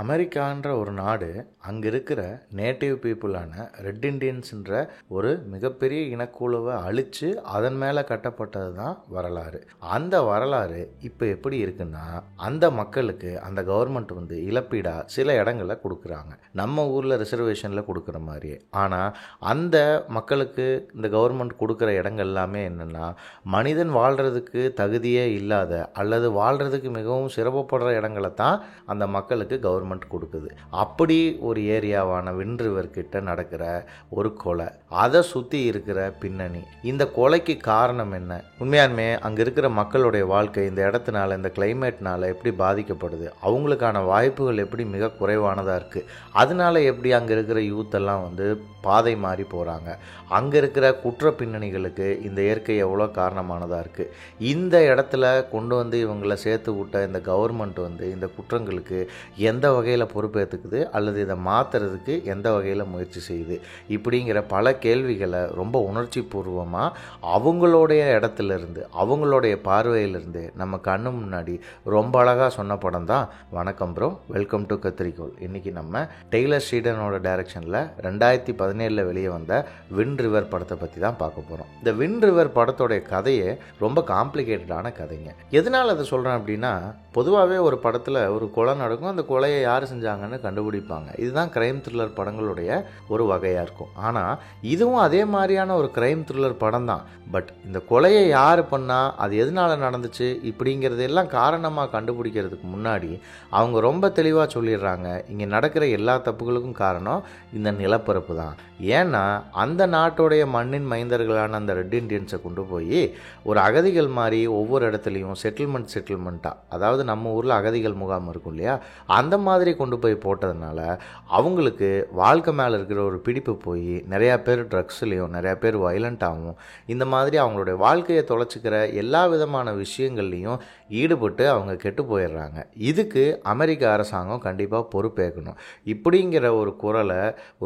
அமெரிக்கான்ற ஒரு நாடு அங்கே இருக்கிற நேட்டிவ் பீப்புளான ரெட் இண்டியன்ஸ்ன்ற ஒரு மிகப்பெரிய இனக்குழுவை அழித்து அதன் மேலே கட்டப்பட்டது தான் வரலாறு. அந்த வரலாறு இப்போ எப்படி இருக்குன்னா, அந்த மக்களுக்கு அந்த கவர்மெண்ட் வந்து இழப்பீடாக சில இடங்களில் கொடுக்குறாங்க, நம்ம ஊரில் ரிசர்வேஷனில் கொடுக்குற மாதிரியே. ஆனால் அந்த மக்களுக்கு இந்த கவர்மெண்ட் கொடுக்குற இடங்கள் எல்லாமே என்னென்னா, மனிதன் வாழ்கிறதுக்கு தகுதியே இல்லாத அல்லது வாழ்கிறதுக்கு மிகவும் சிரமப்படுற இடங்களை தான் அந்த மக்களுக்கு கவர்மெண்ட் கொடுக்குது. அப்படி ஒரு ஏரியாவான விண்ட் ரிவர் கிட்ட நடக்கிற ஒரு கொலை, அதை சுற்றி இருக்கிற பின்னணி, இந்த கொலைக்கு காரணம் என்ன, உண்மையாலுமே அங்கே இருக்கிற மக்களுடைய வாழ்க்கை இந்த இடத்துனால இந்த கிளைமேட்னால எப்படி பாதிக்கப்படுது, அவங்களுக்கான வாய்ப்புகள் எப்படி மிக குறைவானதாக இருக்குது, அதனால எப்படி அங்கே இருக்கிற யூத் எல்லாம் வந்து பாதை மாறி போகிறாங்க, அங்கே இருக்கிற குற்ற பின்னணிகளுக்கு இந்த இயற்கை எவ்வளோ காரணமானதாக இருக்குது, இந்த இடத்துல கொண்டு வந்து இவங்களை சேர்த்து விட்ட இந்த கவர்மெண்ட் வந்து இந்த குற்றங்களுக்கு எந்த வகையில் பொறுப்பேற்றுக்குது அல்லது இதை மாற்றுறதுக்கு எந்த வகையில் முயற்சி செய்யுது, இப்படிங்கிற பல கேள்விகளை ரொம்ப உணர்ச்சி பூர்வமாக அவங்களுடைய இடத்துலேருந்து அவங்களுடைய பார்வையிலிருந்து நம்ம கண்ணு முன்னாடி ரொம்ப அழகாக சொன்ன படம் தான் வணக்கம் ப்ரோ, வெல்கம் டு கத்திரிக்கோள். இன்றைக்கி நம்ம டெய்லர் ஷீடனோட டைரக்ஷனில் 2017 வெளியே வந்த விண்ட் ரிவர் படத்தை பற்றி தான் பார்க்க போகிறோம். இந்த விண்ட் ரிவர் படத்தோடைய கதையே ரொம்ப காம்ப்ளிகேட்டடான கதைங்க. எதனால் அதை சொல்கிறேன் அப்படின்னா, பொதுவாகவே ஒரு படத்தில் ஒரு கொலை நடக்கும், அந்த கொலையை யார் செஞ்சாங்கன்னு கண்டுபிடிப்பாங்க. இதுதான் கிரைம் த்ரில்லர் படங்களுடைய ஒரு வகையாக இருக்கும். ஆனால் இதுவும் அதே மாதிரியான ஒரு கிரைம் த்ரில்லர் படம் தான். பட் இந்த கொலையை யார் பண்ணால், அது எதனால் நடந்துச்சு, இப்படிங்கிறதெல்லாம் காரணமாக கண்டுபிடிக்கிறதுக்கு முன்னாடி அவங்க ரொம்ப தெளிவாக சொல்லிடுறாங்க, இங்கே நடக்கிற எல்லா தப்புகளுக்கும் காரணம் இந்த நிலப்பரப்பு தான். ஏன்னா அந்த நாட்டோடைய மண்ணின் மைந்தர்களான அந்த ரெட் இண்டியன்ஸை கொண்டு போய் ஒரு அகதிகள் மாதிரி ஒவ்வொரு இடத்துலையும் செட்டில்மெண்ட்டாக, அதாவது நம்ம ஊரில் அகதிகள் முகாம் இருக்கும் இல்லையா, அந்த மாதிரி கொண்டு போய் போட்டதுனால அவங்களுக்கு வாழ்க்கை மேலே இருக்கிற ஒரு பிடிப்பு போய் நிறையா பேர் ட்ரக்ஸ்லேயும் நிறையா பேர் வைலண்ட்டாகவும் இந்த மாதிரி அவங்களுடைய வாழ்க்கையை தொலைச்சிக்கிற எல்லா விதமான விஷயங்கள்லையும் ஈடுபட்டு அவங்க கெட்டு போயிடுறாங்க. இதுக்கு அமெரிக்க அரசாங்கம் கண்டிப்பாக பொறுப்பேற்கணும். இப்படிங்கிற ஒரு குரலை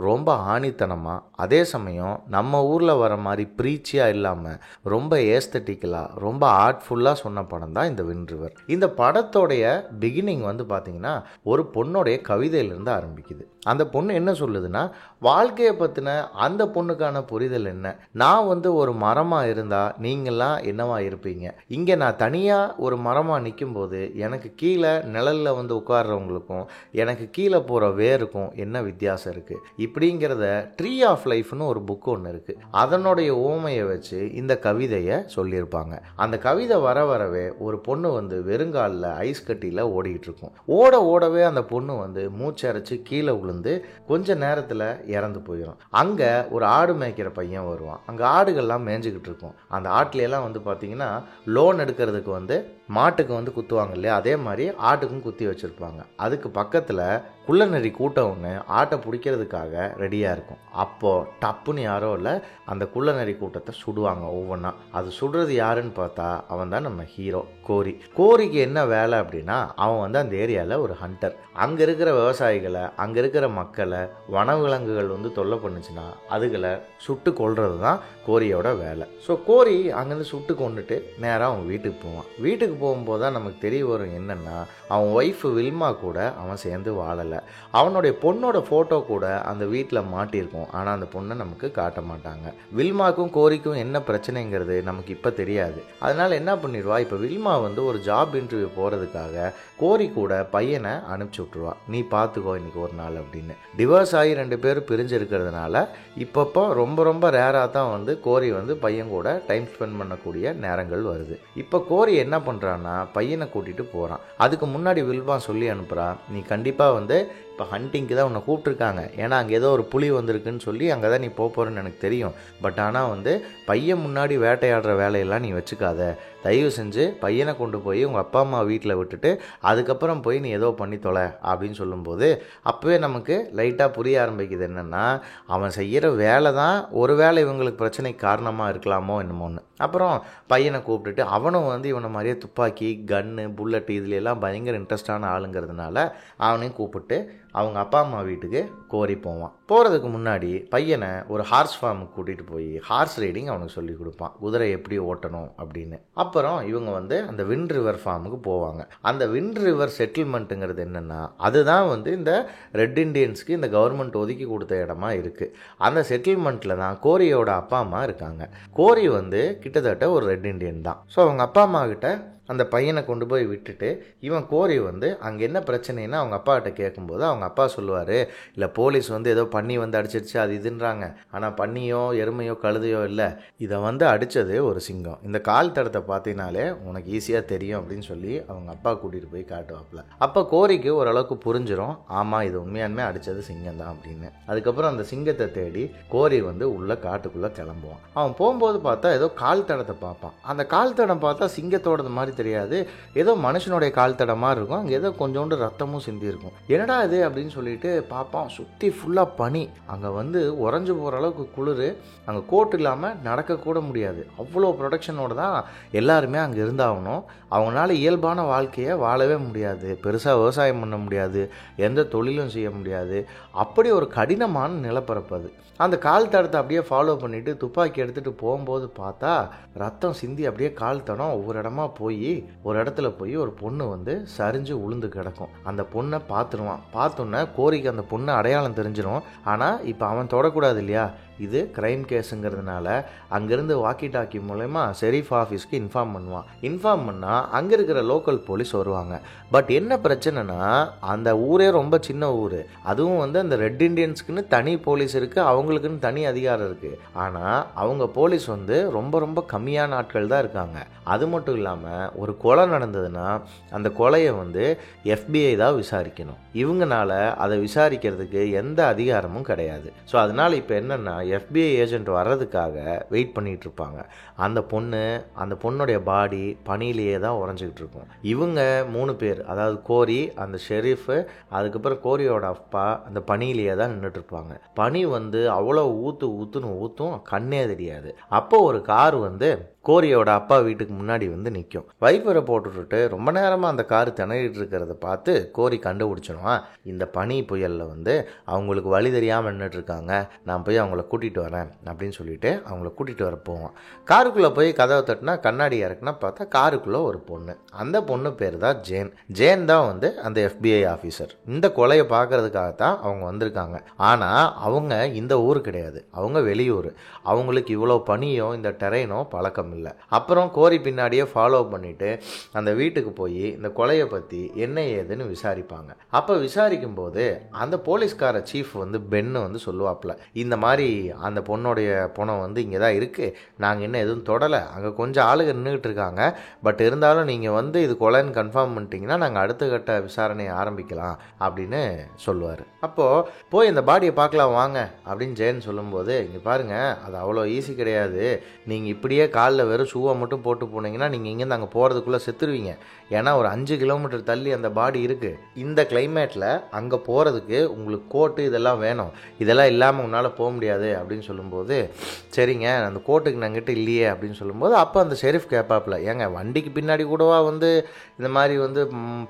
ரொம்ப ஆணித்தனமாக, அதே சமயம் நம்ம ஊரில் வர மாதிரி ப்ரீச்சியாக இல்லாமல் ரொம்ப ஏஸ்தட்டிக்கலாக ரொம்ப ஆர்ட்ஃபுல்லாக சொன்ன படம் தான் இந்த விண்ட் ரிவர். இந்த படத்தோடைய பிகினிங் வந்து பார்த்திங்கன்னா ஒரு பொண்ணுடைய கவிதையிலேருந்து ஆரம்பிக்குது. அந்த பொண்ணு என்ன சொல்லுதுன்னா, வாழ்க்கையை பற்றின அந்த பொண்ணுக்கான புரிதல் என்ன, நான் வந்து ஒரு மரமாக இருந்தால் நீங்கள்லாம் என்னவா இருப்பீங்க, இங்கே நான் தனியாக ஒரு மரமாக நிற்கும்போது எனக்கு கீழே நிழலில் வந்து உட்கார்றவங்களுக்கும் எனக்கு கீழே போகிற வேருக்கும் என்ன வித்தியாசம் இருக்குது, இப்படிங்கிறத ட்ரீ ஆஃப் லைஃப்னு ஒரு புக்கு ஒன்று இருக்குது, அதனுடைய ஓமையை வச்சு இந்த கவிதையை சொல்லியிருப்பாங்க. அந்த கவிதை வர வரவே ஒரு பொண்ணு வந்து வெறுங்காலில் ஐஸ் கட்டியில் ஓடிக்கிட்டு இருக்கும். ஓடவே அந்த பொண்ணு வந்து மூச்சரைச்சு கீழே விழுந்து கொஞ்ச நேரத்தில் இறந்து போயிடும். அங்கே ஒரு ஆடு மேய்க்கிற பையன் வருவான். அங்கே ஆடுகள்லாம் மேய்ஞ்சிக்கிட்டு இருக்கும். அந்த ஆட்டிலெல்லாம் வந்து பார்த்தீங்கன்னா லோன் எடுக்கிறதுக்கு வந்து மாட்டுக்கு வந்து குத்துவாங்க இல்லையா, அதே மாதிரி ஆட்டுக்கும் குத்தி வச்சுருப்பாங்க. அதுக்கு பக்கத்தில் குள்ளநெறி கூட்டம் ஒன்று ஆட்டை பிடிக்கிறதுக்காக ரெடியாக இருக்கும். அப்போது டப்புன்னு யாரோ இல்லை அந்த குள்ளநெறி கூட்டத்தை சுடுவாங்க ஒவ்வொன்றா. அது சுடுறது யாருன்னு பார்த்தா அவன் தான் நம்ம ஹீரோ கோரி. கோரிக்கு என்ன வேலை அப்படின்னா, அவன் வந்து அந்த ஏரியாவில் ஒரு ஹண்டர். அங்கே இருக்கிற விவசாயிகளை, அங்கே இருக்கிற மக்களை வனவிலங்குகள் வந்து தொல்லை பண்ணுச்சுன்னா அதுகளை சுட்டு கொல்றது தான் கோரியோட வேலை. ஸோ கோரி அங்கேருந்து சுட்டு கொண்டுட்டு நேராக அவன் வீட்டுக்கு போவான். வீட்டுக்கு போகும்போது தான் நமக்கு தெரிய வரும் என்னென்னா, அவன் ஒய்ஃபு வில்மா கூட அவன் சேர்ந்து வாழலை. அவனுடைய பொண்ணோட ஃபோட்டோ கூட அந்த வீட்டில் மாட்டியிருக்கும். ஆனால் அந்த பொண்ணை நமக்கு காட்ட மாட்டாங்க. வில்மாக்கும் கோரிக்கும் என்ன பிரச்சனைங்கிறது நமக்கு இப்போ தெரியாது. அதனால் என்ன பண்ணிடுவா, இப்போ வில்மா வந்து ஒரு ஜாப் இன்டர்வியூ போகிறதுக்காக கோரி கூட பையனை அனுப்பிச்சி விட்ருவா, நீ பார்த்துக்கோ இன்னைக்கு ஒரு நாள் அப்படின்னு. டிவோர்ஸ் ஆகி 2 பேரும் பிரிஞ்சிருக்கிறதுனால இப்பப்போ ரொம்ப ரேராக தான் வந்து கோரி வந்து பையன் கூட டைம் ஸ்பெண்ட் பண்ணக்கூடிய நேரங்கள் வருது. இப்போ கோரி என்ன பண்ணுறான்னா பையனை கூட்டிகிட்டு போகிறான். அதுக்கு முன்னாடி வில்மா சொல்லி அனுப்புகிறான், நீ கண்டிப்பாக வந்து இப்போ ஹண்டிங்க்கு தான் உன்னை கூப்பிட்ருக்காங்க, ஏன்னா அங்கே ஏதோ ஒரு புலி வந்திருக்குன்னு சொல்லி அங்கே தான் நீ போகிறன்னு எனக்கு தெரியும். பட் ஆனால் வந்து பையன் முன்னாடி வேட்டையாடுற வேலையெல்லாம் நீ வச்சுக்காத, தயவு செஞ்சு பையனை கொண்டு போய் உங்கள் அப்பா அம்மா வீட்டில் விட்டுட்டு அதுக்கப்புறம் போய் நீ ஏதோ பண்ணி தொலை அப்படின்னு சொல்லும்போது அப்போவே நமக்கு லைட்டாக புரிய ஆரம்பிக்குது என்னென்னா, அவன் செய்கிற வேலை தான் ஒரு வேளை இவங்களுக்கு பிரச்சனைக்கு காரணமாக இருக்கலாமோ என்னமோன்னு. அப்புறம் பையனை கூப்பிட்டுட்டு அவனும் வந்து இவனை மாதிரியே துப்பாக்கி, கன்னு, புல்லட் இதுல எல்லாம் பயங்கர இன்ட்ரெஸ்டான ஆளுங்கிறதுனால அவனையும் கூப்பிட்டு அவங்க அப்பா அம்மா வீட்டுக்கு கோரி போவான். போகிறதுக்கு முன்னாடி பையனை ஒரு ஹார்ஸ் ஃபார்முக்கு கூட்டிகிட்டு போய் ஹார்ஸ் ரைடிங் அவனுக்கு சொல்லி கொடுப்பான், குதிரை எப்படி ஓட்டணும் அப்படின்னு. அப்புறம் இவங்க வந்து அந்த விண்ட் ரிவர் ஃபார்முக்கு போவாங்க. அந்த விண்ட் ரிவர் செட்டில்மெண்ட்டுங்கிறது என்னென்னா, அதுதான் வந்து இந்த ரெட் இண்டியன்ஸ்க்கு இந்த கவர்மெண்ட் ஒதுக்கி கொடுத்த இடமா இருக்குது. அந்த செட்டில்மெண்ட்டில் தான் கோரியோட அப்பா அம்மா இருக்காங்க. கோரி வந்து கிட்டத்தட்ட ஒரு ரெட் இண்டியன் தான். ஸோ அவங்க அப்பா அம்மா கிட்ட அந்த பையனை கொண்டு போய் விட்டுட்டு இவன் கோரி வந்து அங்கே என்ன பிரச்சனைன்னா அவங்க அப்பாக்கிட்ட கேட்கும்போது அவங்க அப்பா சொல்லுவார், இல்லை போலீஸ் வந்து ஏதோ பன்னி வந்து அடிச்சிருச்சு அது இதுன்றாங்க, ஆனால் பன்னியோ எருமையோ கழுதையோ இல்லை, இதை வந்து அடித்தது ஒரு சிங்கம், இந்த கால் தடத்தை பார்த்தீங்கனாலே உனக்கு ஈஸியாக தெரியும் அப்படின்னு சொல்லி அவங்க அப்பா கூட்டிகிட்டு போய் காட்டுவாப்பில். அப்போ கோரிக்கு ஓரளவுக்கு புரிஞ்சிடும், ஆமாம் இது உண்மையானுமே அடித்தது சிங்கம் தான் அப்படின்னு. அதுக்கப்புறம் அந்த சிங்கத்தை தேடி கோரி வந்து உள்ள காட்டுக்குள்ளே கிளம்புவான். அவன் போகும்போது பார்த்தா ஏதோ கால் தடத்தை பார்ப்பான். அந்த கால் தடம் பார்த்தா சிங்கத்தோடது மாதிரி தெரியாது, ஏதோ மனுஷனுடைய கால் தடம் மாதிரி இருக்கும். அங்கே ஏதோ கொஞ்சோண்டு ரத்தமும் சிந்தி இருக்கும். என்னடா இது அப்படின்னு சொல்லிட்டு பார்ப்பான். சுற்றி ஃபுல்லாக பனி, அங்கே வந்து உறைஞ்சு போகிற அளவுக்கு குளிர், அங்கே கோட் இல்லாமல் நடக்கக்கூட முடியாது. அவ்வளோ ப்ரொடெக்ஷனோடு தான் எல்லாருமே அங்கே இருந்தாகணும். அவங்களால இயல்பான வாழ்க்கையை வாழவே முடியாது, பெருசாக விவசாயம் பண்ண முடியாது, எந்த தொழிலும் செய்ய முடியாது. அப்படி ஒரு கடினமான நிலப்பரப்பு அது. அந்த கால் தடத்தை அப்படியே ஃபாலோ பண்ணிவிட்டு துப்பாக்கி எடுத்துகிட்டு போகும்போது பார்த்தா ரத்தம் சிந்தி அப்படியே கால் தடம் ஒவ்வொரு இடமா போய் ஒரு இடத்துல போய் ஒரு பொண்ணு வந்து சரிஞ்சு உளுந்து கிடக்கும். அந்த பொண்ணை பார்த்துருவான். பார்த்தோன்னே கோரிக்கு அந்த பொண்ணு அடையாளம் தெரிஞ்சிடும். ஆனால் இப்போ அவன் தொடக்கூடாது இல்லையா, இது கிரைம் கேஸுங்கிறதுனால அங்கேருந்து வாக்கி டாக்கி மூலமா ஷெரீஃப் ஆஃபீஸ்க்கு இன்ஃபார்ம் பண்ணுவான். இன்ஃபார்ம் பண்ணால் அங்கே இருக்கிற லோக்கல் போலீஸ் வருவாங்க. பட் என்ன பிரச்சனைனா, அந்த ஊரே ரொம்ப சின்ன ஊர், அதுவும் வந்து அந்த ரெட் இண்டியன்ஸ்க்குன்னு தனி போலீஸ் இருக்குது, அவங்களுக்குன்னு தனி அதிகாரம் இருக்குது. ஆனால் அவங்க போலீஸ் வந்து ரொம்ப ரொம்ப கம்மியான ஆட்கள் தான் இருக்காங்க. அது மட்டும் இல்லாமல் ஒரு கொலை நடந்ததுன்னா அந்த கொலையை வந்து FBI தான் விசாரிக்கணும். இவங்கனால அதை விசாரிக்கிறதுக்கு எந்த அதிகாரமும் கிடையாது. ஸோ அதனால் இப்போ என்னென்னா FBI ஏஜென்ட் வர்றதுக்காக வெயிட் பண்ணிகிட்டு இருப்பாங்க. அந்த பொண்ணுடைய பாடி பனியிலேயே தான் உறைஞ்சிக்கிட்டு இருக்கும். இவங்க 3 பேர், அதாவது கோரி, அந்த ஷெரீஃபு, அதுக்கப்புறம் கோரியோட அப்பா அந்த பனியிலேயே தான் நின்றுட்டு இருப்பாங்க. பனி வந்து அவ்வளோ ஊற்றும், கண்ணே தெரியாது. அப்போ ஒரு கார் வந்து கோரியோட அப்பா வீட்டுக்கு முன்னாடி வந்து நிற்கும். வைப்பரை போட்டுவிட்டு ரொம்ப நேரமாக அந்த கார் திணறிட்டு இருக்கிறத பார்த்து கோரி கண்டுபிடிச்சிடுவான், இந்த பனி புயலில் வந்து அவங்களுக்கு வழி தெரியாமல் நின்றுட்டு இருக்காங்க, நான் போய் அவங்கள கூட்டிகிட்டு வரேன் அப்படின்னு சொல்லிட்டு அவங்கள கூட்டிகிட்டு வர போவான். காருக்குள்ளே போய் கதவை தட்டினா கண்ணாடி இறக்குனா பார்த்தா காருக்குள்ளே ஒரு பொண்ணு. அந்த பொண்ணு பேர் தான் ஜேன் தான் வந்து அந்த FBI ஆஃபீஸர். இந்த கொலையை பார்க்கறதுக்காகத்தான் அவங்க வந்திருக்காங்க. ஆனால் அவங்க இந்த ஊர் கிடையாது, அவங்க வெளியூர். அவங்களுக்கு இவ்வளோ பனியோ இந்த டெரைனோ பழக்கம் இல்லை. அப்புறம் கோரி பின்னாடியே ஃபாலோ பண்ணிட்டு அந்த வீட்டுக்கு போய் இந்த கொலையை பற்றி என்ன ஏதுன்னு விசாரிப்பாங்க. அப்போ விசாரிக்கும் போது அந்த போலீஸ்கார சீஃப் வந்து பென்னு வந்து சொல்லுவாப்புல, இந்த மாதிரி அந்த பொண்ணுடைய பணம் வந்து இங்கே தான் இருக்குது, நாங்கள் இன்னும் எதுவும் தொடலை, அங்கே கொஞ்சம் ஆளுங்க நின்றுக்கிட்டு இருக்காங்க, பட் இருந்தாலும் நீங்கள் வந்து இது கொலைன்னு கன்ஃபார்ம் பண்ணிட்டீங்கன்னா நாங்கள் அடுத்த கட்ட விசாரணையை ஆரம்பிக்கலாம் அப்படின்னு சொல்லுவார். அப்போது போய் இந்த பாடியை பார்க்கலாம் வாங்க அப்படின்னு ஜெயன் சொல்லும்போது, இங்கே பாருங்கள் அது அவ்வளோ ஈஸி கிடையாது, நீங்கள் இப்படியே காலில் வெறும் ஷூவை மட்டும் போட்டு போனீங்கன்னா நீங்கள் இங்கேருந்து அங்கே போகிறதுக்குள்ளே செத்துருவீங்க. ஏன்னா ஒரு 5 கிலோமீட்டர் தள்ளி அந்த பாடி இருக்குது. இந்த கிளைமேட்டில் அங்கே போகிறதுக்கு உங்களுக்கு கோட்டு இதெல்லாம் வேணும், இதெல்லாம் இல்லாமல் உன்னால் போக முடியாது அப்படின்னு சொல்லும்போது, சரிங்க அந்த கோட்டுக்கு நாங்கிட்ட இல்லையே அப்படின்னு சொல்லும்போது, அப்போ அந்த ஷெரீஃப் கேட்பாப்பில், ஏங்க வண்டிக்கு பின்னாடி கூடவா வந்து இந்த மாதிரி வந்து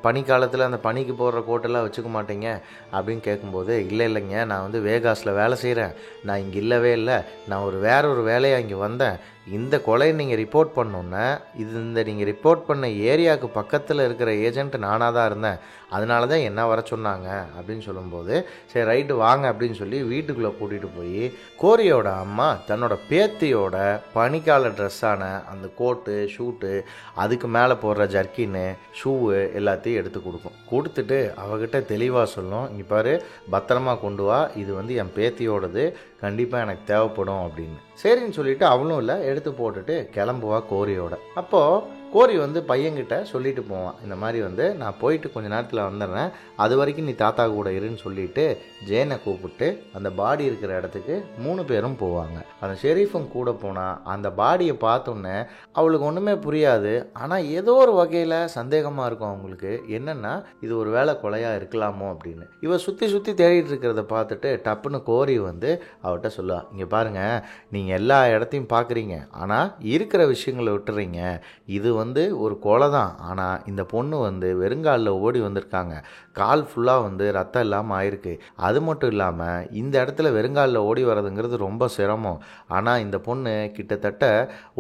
பனிக்காலத்தில் அந்த பனிக்கு போடுற கோட்டெல்லாம் வச்சுக்க மாட்டீங்க அப்படின்னு கேட்கும்போது, இல்லைங்க நான் வந்து வேகாஸில் வேலை செய்கிறேன், நான் இங்கே இல்லவே இல்லை, நான் வேற ஒரு வேலையாக இங்கே வந்தேன், இந்த கொலையை நீங்கள் ரிப்போர்ட் பண்ணோன்னே நீங்கள் ரிப்போர்ட் பண்ண ஏரியாவுக்கு பக்கத்தில் இருக்கிற ஏஜென்ட் நானாக தான் இருந்தேன், அதனால தான் என்ன வர சொன்னாங்க அப்படின்னு சொல்லும்போது, சரி ரைட்டு வாங்க அப்படின்னு சொல்லி வீட்டுக்குள்ளே கூட்டிகிட்டு போய் கோரியோட அம்மா தன்னோட பேத்தியோட பனிக்கால ட்ரெஸ்ஸான அந்த கோட்டு ஷூட்டு, அதுக்கு மேலே போடுற ஜர்க்கின்னு ஷூவு எல்லாத்தையும் எடுத்து கொடுத்துட்டு அவகிட்ட தெளிவாக சொல்லும், இங்கே பாரு பத்திரமா கொண்டு வா, இது வந்து என் பேத்தியோடது, கண்டிப்பாக எனக்கு தேவைப்படும் அப்படின்னு. சரின்னு சொல்லிட்டு அவளும் இல்லை எடுத்து போட்டுட்டு கிளம்புவா கோரியோட. அப்போது கோரி வந்து பையன்கிட்ட சொல்லிட்டு போவான், இந்த மாதிரி வந்து நான் போயிட்டு கொஞ்ச நேரத்தில் வந்துடுறேன், அது வரைக்கும் நீ தாத்தா கூட இருன்னு சொல்லிட்டு ஜேனை கூப்பிட்டு அந்த பாடி இருக்கிற இடத்துக்கு 3 பேரும் போவாங்க. அந்த ஷெரீஃபும் கூட போனால் அந்த பாடியை பார்த்தோன்னே அவளுக்கு ஒன்றுமே புரியாது. ஆனால் ஏதோ ஒரு வகையில் சந்தேகமாக இருக்கும் அவங்களுக்கு, என்னென்னா இது ஒரு வேளை கொலையாக இருக்கலாமோ அப்படின்னு. இவ சுற்றி தேடிட்டு இருக்கிறத பார்த்துட்டு டப்புன்னு கோரி வந்து அவர்கிட்ட சொல்லுவா, இங்கே பாருங்கள் நீங்கள் எல்லா இடத்தையும் பார்க்குறீங்க, ஆனால் இருக்கிற விஷயங்களை விட்டுறீங்க, இது வந்து வந்து ஒரு கொலை தான். ஆனால் இந்த பொண்ணு வந்து வெறுங்காலில் ஓடி வந்திருக்காங்க. கால் ஃபுல்லாக வந்து ரத்தம் இல்லாமல் ஆயிருக்கு. அது மட்டும் இல்லாமல் இந்த இடத்துல வெறுங்காலில் ஓடி வர்றதுங்கிறது ரொம்ப சிரமம். ஆனால் இந்த பொண்ணு கிட்டத்தட்ட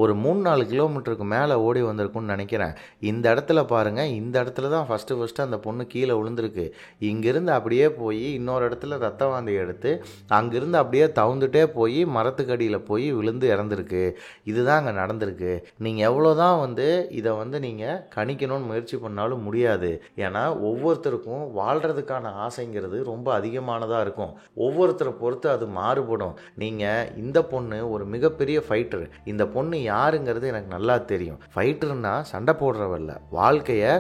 ஒரு 3-4 கிலோமீட்டருக்கு மேலே ஓடி வந்திருக்குன்னு நினைக்கிறேன். இந்த இடத்துல பாருங்கள், இந்த இடத்துல தான் ஃபஸ்ட்டு அந்த பொண்ணு கீழே விழுந்திருக்கு. இங்கேருந்து அப்படியே போய் இன்னொரு இடத்துல ரத்த வாந்தி எடுத்து அங்கேருந்து அப்படியே தவுந்துட்டே போய் மரத்துக்கடியில் போய் விழுந்து இறந்துருக்கு. இதுதான் அங்கே நடந்திருக்கு. நீங்கள் எவ்வளோதான் வந்து இதை வந்து நீங்கள் கணிக்கணும்னு முயற்சி பண்ணாலும் முடியாது. ஏன்னா ஒவ்வொருத்தருக்கும் வாழ்கிறதுக்கான ஆசைங்கிறது ரொம்ப அதிகமானதாக இருக்கும். ஒவ்வொருத்தரை பொறுத்து அது மாறுபடும். நீங்கள் இந்த பொண்ணு ஒரு மிகப்பெரிய ஃபைட்டர். இந்த பொண்ணு யாருங்கிறது எனக்கு நல்லா தெரியும். ஃபைட்டர்னா சண்டை போடுறவல்ல, வாழ்க்கையை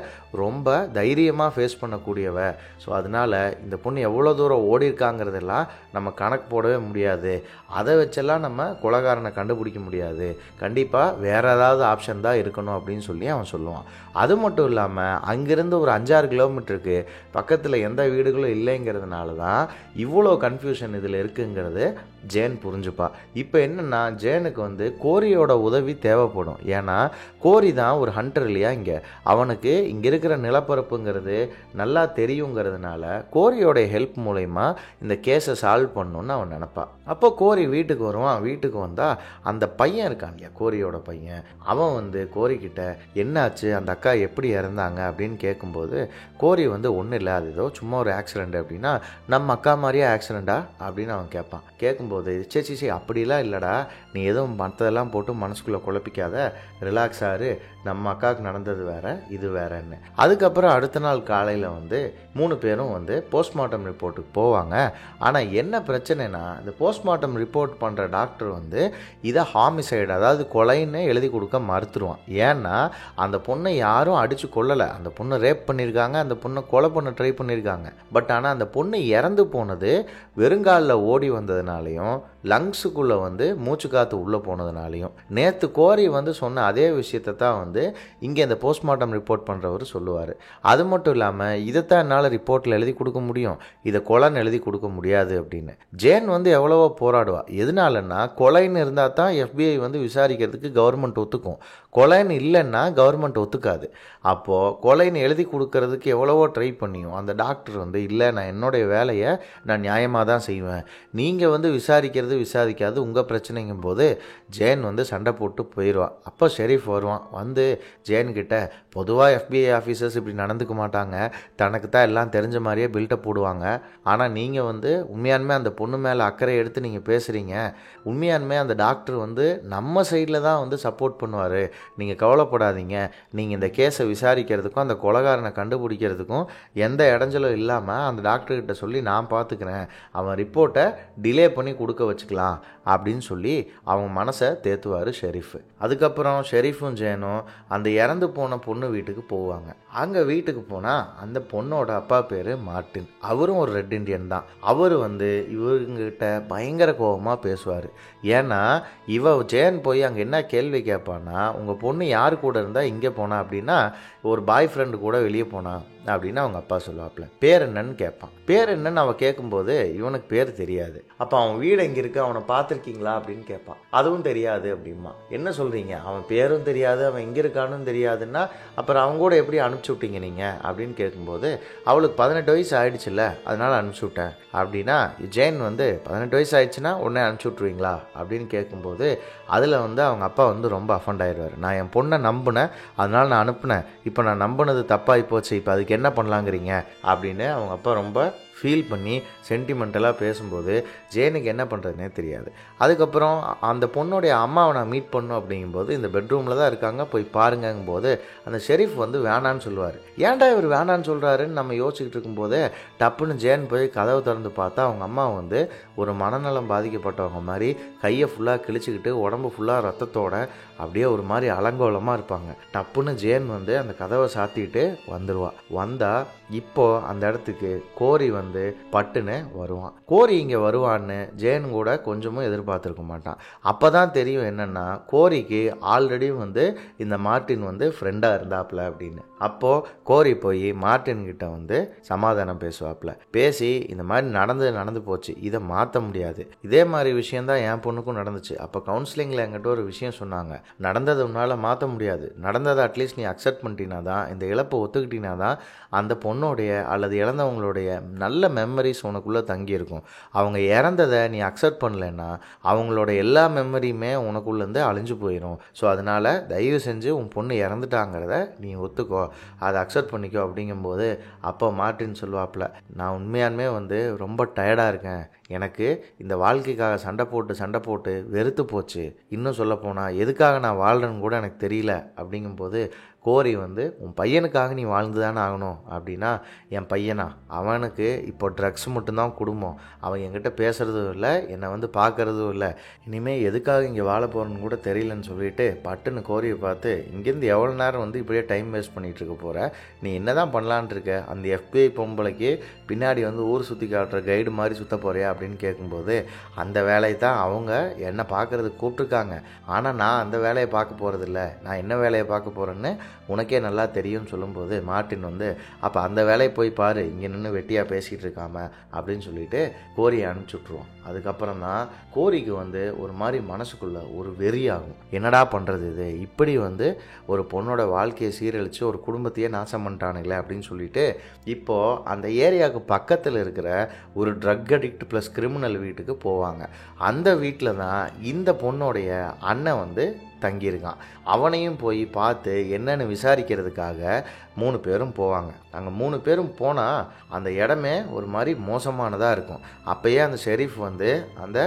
ரொம்ப தைரியமாக ஃபேஸ் பண்ணக்கூடியவ. ஸோ அதனால் இந்த பொண்ணு எவ்வளோ தூரம் ஓடி இருக்காங்கிறதெல்லாம் நம்ம கணக்கு போடவே முடியாது. அதை வச்செல்லாம் நம்ம கொலைகாரனை கண்டுபிடிக்க முடியாது. கண்டிப்பாக வேறு ஏதாவது ஆப்ஷன் தான் இருக்கணும் அப்படின்னு சொல்லி அவன் சொல்லுவான். அது மட்டும் இல்லாமல் அங்கேருந்து ஒரு 5-6 கிலோமீட்டருக்கு பக்கத்தில் எந்த வீடுகளும் இல்லைங்கிறதுனால தான் இவ்வளோ கன்ஃபியூஷன் இதில் இருக்குங்கிறது ஜேன் புரிஞ்சுப்பா. இப்போ என்னென்னா ஜேனுக்கு வந்து கோரியோட உதவி தேவைப்படும். ஏன்னா கோரி தான் ஒரு ஹண்டர் இல்லையா. இங்கே அவனுக்கு இங்கே இருக்கிற நிலப்பரப்புங்கிறது நல்லா தெரியுங்கிறதுனால கோரியோட ஹெல்ப் மூலயமா இந்த கேஸை சால்வ் பண்ணணுன்னு அவன் நினப்பான். அப்போ கோரி வீட்டுக்கு வருவான். வீட்டுக்கு வந்தால் அந்த பையன் இருக்கான் இல்லையா, கோரியோட பையன், அவன் வந்து கோரிக்கிட்ட என்னாச்சு, அந்த அக்கா எப்படி இறந்தாங்க அப்படின்னு கேட்கும்போது கோரி வந்து ஒன்றும் இல்லை, அது ஏதோ சும்மா ஒரு ஆக்சிடெண்ட் அப்படின்னா, நம்ம அக்கா மாதிரியே ஆக்சிடெண்ட்டா அப்படின்னு அவன் கேட்பான். கேட்கும்போது சரி அப்படிலாம் இல்லைடா, நீ எதுவும் மற்றதெல்லாம் போட்டு மனசுக்குள்ளே குழப்பிக்காத, ரிலாக்ஸ் ஆறு, நம்ம அக்காவுக்கு நடந்தது வேற இது வேறன்னு. அதுக்கப்புறம் அடுத்த நாள் காலையில் வந்து 3 பேரும் வந்து போஸ்ட்மார்ட்டம் ரிப்போர்ட்டுக்கு போவாங்க. ஆனால் என்ன பிரச்சனைனா, இந்த போஸ்ட்மார்ட்டம் ரிப்போர்ட் பண்ணுற டாக்டர் வந்து இதை ஹாமிசைடு, அதாவது கொலைன்னு எழுதி கொடுக்க மறுத்துருவான். ஏன்னா அந்த பொண்ணை யாரும் அடித்து கொல்லலை, அந்த பொண்ணை ரேப் பண்ணியிருக்காங்க, அந்த பொண்ணை கொலை பண்ண ட்ரை பண்ணியிருக்காங்க. பட் ஆனால் அந்த பொண்ணு இறந்து போனது வெறுங்காலில் ஓடி வந்ததுனாலையும் லங்ஸுக்குள்ளே வந்து மூச்சு காற்று உள்ளே போனதுனாலையும். நேற்று கோரி வந்து சொன்ன அதே விஷயத்தை தான் வந்து இங்கே இந்த போஸ்ட்மார்ட்டம் ரிப்போர்ட் பண்ணுறவர் சொல்லுவார். அது மட்டும் இல்லாமல் இதைத்தான் என்னால் ரிப்போர்ட்டில் எழுதி கொடுக்க முடியும், இதை கொலைன்னு எழுதி கொடுக்க முடியாது அப்படின்னு. ஜேன் வந்து எவ்வளவோ போராடுவா. எதனாலன்னா கொலைன்னு இருந்தால் தான் FBI வந்து விசாரிக்கிறதுக்கு கவர்மெண்ட் ஒத்துக்கும், கொலைன்னு இல்லைன்னா கவர்மெண்ட் ஒத்துக்காது. அப்போது கொலைன்னு எழுதி கொடுக்கறதுக்கு எவ்வளவோ ட்ரை பண்ணியும் அந்த டாக்டர் வந்து இல்லை, நான் என்னுடைய வேலையை நான் நியாயமாக தான் செய்வேன், நீங்கள் வந்து விசாரிக்காது உங்கள் பிரச்சனைங்கும் போது ஜேன் வந்து சண்டை போட்டு போயிடுவா. அப்போ ஷெரீஃப் வருவான். வந்து ஜேன்கிட்ட பொதுவாக FBI ஆஃபீஸர்ஸ் இப்படி நடந்துக்க மாட்டாங்க, தனக்கு தான் எல்லாம் தெரிஞ்ச மாதிரியே பில்டப் போடுவாங்க. ஆனால் நீங்கள் வந்து உண்மையானுமே அந்த பொண்ணு மேலே அக்கறை எடுத்து நீங்கள் பேசுகிறீங்க, உண்மையானுமே அந்த டாக்டர் வந்து நம்ம சைடில் தான் வந்து சப்போர்ட் பண்ணுவார், நீங்கள் கவலைப்படாதீங்க, நீங்கள் இந்த கேஸை விசாரிக்கிறதுக்கும் அந்த கொலைகாரனை கண்டுபிடிக்கிறதுக்கும் எந்த இடைஞ்சலும் இல்லாமல் அந்த டாக்டர்கிட்ட சொல்லி நான் பார்த்துக்கிறேன், அவன் ரிப்போர்ட்டை டிலே பண்ணி கொடுக்க வச்சுக்கலாம் அப்படின்னு சொல்லி அவங்க மனசை தேத்துவார் ஷெரீஃப். அதுக்கப்புறம் ஷெரீஃபும் ஜேனும் அந்த இறந்து போன பொண்ணு வீட்டுக்கு போவாங்க. அங்கே வீட்டுக்கு போனால் அந்த பொண்ணோட அப்பா பேர் மார்ட்டின். அவரும் ஒரு ரெட் இண்டியன் தான். அவர் வந்து இவங்ககிட்ட பயங்கர கோபமாக பேசுவார். ஏன்னா ஜேன் போய் அங்கே என்ன கேள்வி கேட்பான்னா, உங்கள் பொண்ணு யார் கூட இருந்தால் இங்கே போனா அப்படின்னா, ஒரு பாய் ஃப்ரெண்டு கூட வெளியே போனா அப்படின்னு அவங்க அப்பா சொல்லுவாப்புல. பேர் என்னன்னு கேட்பான். பேர் என்னன்னு அவன் கேட்கும்போது இவனுக்கு பேர் தெரியாது. அப்போ அவன் வீடு எங்கே இருக்கு, அவனை பார்த்துருக்கீங்களா அப்படின்னு கேட்பான். அதுவும் தெரியாது அப்படிமா. என்ன சொல்கிறீங்க, அவன் பேரும் தெரியாது, அவன் எங்கே இருக்கான்னு தெரியாதுன்னா அப்புறம் அவங்க கூட எப்படி அனுப்பிச்சி விட்டீங்க நீங்கள் அப்படின்னு கேட்கும்போது, அவளுக்கு 18 வயசு ஆயிடுச்சுல்ல, அதனால் அனுப்பிச்சி விட்டேன் அப்படின்னா. ஜேன் வந்து 18 வயசு ஆயிடுச்சுன்னா உடனே அனுப்பிச்சி விட்ருவீங்களா அப்படின்னு கேட்கும்போது அதில் வந்து அவங்க அப்பா வந்து ரொம்ப அஃபண்ட் ஆயிடுவார். நான் என் பொண்ணை நம்பினேன், அதனால் நான் அனுப்புனேன், இப்போ நான் நம்பினது தப்பாகி போச்சு, இப்போ அதுக்கு என்ன பண்ணலாங்கிறீங்க அப்படின்னு அவங்க அப்பா ரொம்ப ஃபீல் பண்ணி சென்டிமெண்டலாக பேசும்போது ஜேனுக்கு என்ன பண்ணுறதுனே தெரியாது. அதுக்கப்புறம் அந்த பொண்ணுடைய அம்மாவை நான் மீட் பண்ணணும் அப்படிங்கும்போது இந்த பெட்ரூமில் தான் இருக்காங்க, போய் பாருங்கும்போது அந்த ஷெரீஃப் வந்து வேணான்னு சொல்லுவார். ஏன்டா இவர் வேணான்னு சொல்கிறாருன்னு நம்ம யோசிச்சுக்கிட்டு இருக்கும்போதே டப்புன்னு ஜேன் போய் கதவை திறந்து பார்த்தா அவங்க அம்மா வந்து ஒரு மனநலம் பாதிக்கப்பட்டவங்க மாதிரி கையை ஃபுல்லாக கிழிச்சிக்கிட்டு உடம்பு ஃபுல்லாக ரத்தத்தோட அப்படியே ஒரு மாதிரி அலங்கோலமாக இருப்பாங்க. டப்புன்னு ஜேன் வந்து அந்த கதவை சாத்திட்டு வந்துடுவா. வந்தால் இப்போது அந்த இடத்துக்கு கோரி வந்து வந்து பட்டுன்னு வருவான். கோரி இங்கே வருவான்னு ஜேன் கூட கொஞ்சமும் எதிர்பார்த்துருக்க மாட்டான். அப்போ தான் தெரியும் என்னென்னா கோரிக்கு ஆல்ரெடி வந்து இந்த மார்ட்டின் வந்து ஃப்ரெண்டாக இருந்தாப்புல அப்படின்னு. அப்போது கோரி போய் மார்ட்டின் கிட்ட வந்து சமாதானம் பேசுவாப்புல. பேசி இந்த மாதிரி நடந்து போச்சு, இதை மாற்ற முடியாது. இதே மாதிரி விஷயந்தான் என் பொண்ணுக்கும் நடந்துச்சு. அப்போ கவுன்சிலிங்கில் என்கிட்ட ஒரு விஷயம் சொன்னாங்க, நடந்தது உன்னால் மாற்ற முடியாது, நடந்ததை அட்லீஸ்ட் நீ அக்செப்ட் பண்ணிட்டீனா தான், இந்த இழப்பை ஒத்துக்கிட்டீனா தான் அந்த பொண்ணுடைய அல்லது இழந்தவங்களுடைய நல்ல மெமரிஸ் உனக்குள்ளே தங்கியிருக்கும். அவங்க இறந்ததை நீ அக்செப்ட் பண்ணலைன்னா அவங்களோட எல்லா மெமரியுமே உனக்குள்ளேருந்து அழிஞ்சு போயிடும். ஸோ அதனால் தயவு செஞ்சு உன் பொண்ணு இறந்துட்டாங்கிறத நீ ஒத்துக்கோ, அதை அக்செப்ட் பண்ணிக்கோ அப்படிங்கும்போது அப்போ மார்ட்டின் சொல்லுவாப்புல, நான் உண்மையாலுமே வந்து ரொம்ப டயர்டாக இருக்கேன், எனக்கு இந்த வாழ்க்கைக்காக சண்டை போட்டு வெறுத்து போச்சு, இன்னும் சொல்லப்போனால் எதுக்காக நான் வாழ்கிறேன்னு கூட எனக்கு தெரியல அப்படிங்கும்போது கோரி வந்து உன் பையனுக்காக நீ வாழ்ந்து தானே ஆகணும் அப்படின்னா, என் பையனா, அவனுக்கு இப்போ ட்ரக்ஸ் மட்டும்தான் குடும்பம், அவன் என்கிட்ட பேசுகிறதும் இல்லை, என்னை வந்து பார்க்குறதும் இல்லை, இனிமேல் எதுக்காக இங்கே வாழ போகிறேன்னு கூட தெரியலன்னு சொல்லிட்டு பட்டுன்னு கோரியை பார்த்து, இங்கேருந்து எவ்வளோ நேரம் வந்து இப்படியே டைம் வேஸ்ட் பண்ணிகிட்டு இருக்க போகிற, நீ என்ன தான் பண்ணலான் இருக்க, அந்த FBI பொம்பளைக்கு பின்னாடி வந்து ஊர் சுற்றி காட்டுற கைடு மாதிரி சுற்ற போறியா அப்படின்னு கேட்கும்போது, அந்த வேலையை தான் அவங்க என்னை பார்க்குறதுக்கு கூப்பிட்ருக்காங்க, ஆனால் நான் அந்த வேலையை பார்க்க போகிறதில்ல, நான் என்ன வேலையை பார்க்க போகிறேன்னு உனக்கே நல்லா தெரியும்னு சொல்லும்போது மார்ட்டின் வந்து அப்போ அந்த வேலையை போய் பாரு, இங்கே நின்று வெட்டியாக பேசிகிட்டு இருக்காம அப்படின்னு சொல்லிட்டு கோரியை அனுப்பிச்சி விட்ருவோம். அதுக்கப்புறம் தான் கோரிக்கு வந்து ஒரு மாதிரி மனசுக்குள்ளே ஒரு வெறியாகும், என்னடா பண்ணுறது இது, இப்படி வந்து ஒரு பொண்ணோட வாழ்க்கையை சீரழித்து ஒரு குடும்பத்தையே நாசம் பண்ணிட்டானுங்களே அப்படின்னு சொல்லிட்டு இப்போது அந்த ஏரியாவுக்கு பக்கத்தில் இருக்கிற ஒரு ட்ரக் அடிக்ட் ப்ளஸ் கிரிமினல் வீட்டுக்கு போவாங்க. அந்த வீட்டில் தான் இந்த பொண்ணோடைய அண்ணன் வந்து தங்கியிருக்கான். அவனையும் போய் பார்த்து என்னன்னு விசாரிக்கிறதுக்காக 3 பேரும் போவாங்க. அங்கே 3 பேரும் போனால் அந்த இடமே ஒரு மாதிரி மோசமானதாக இருக்கும். அப்போயே அந்த ஷெரீஃப் வந்து அந்த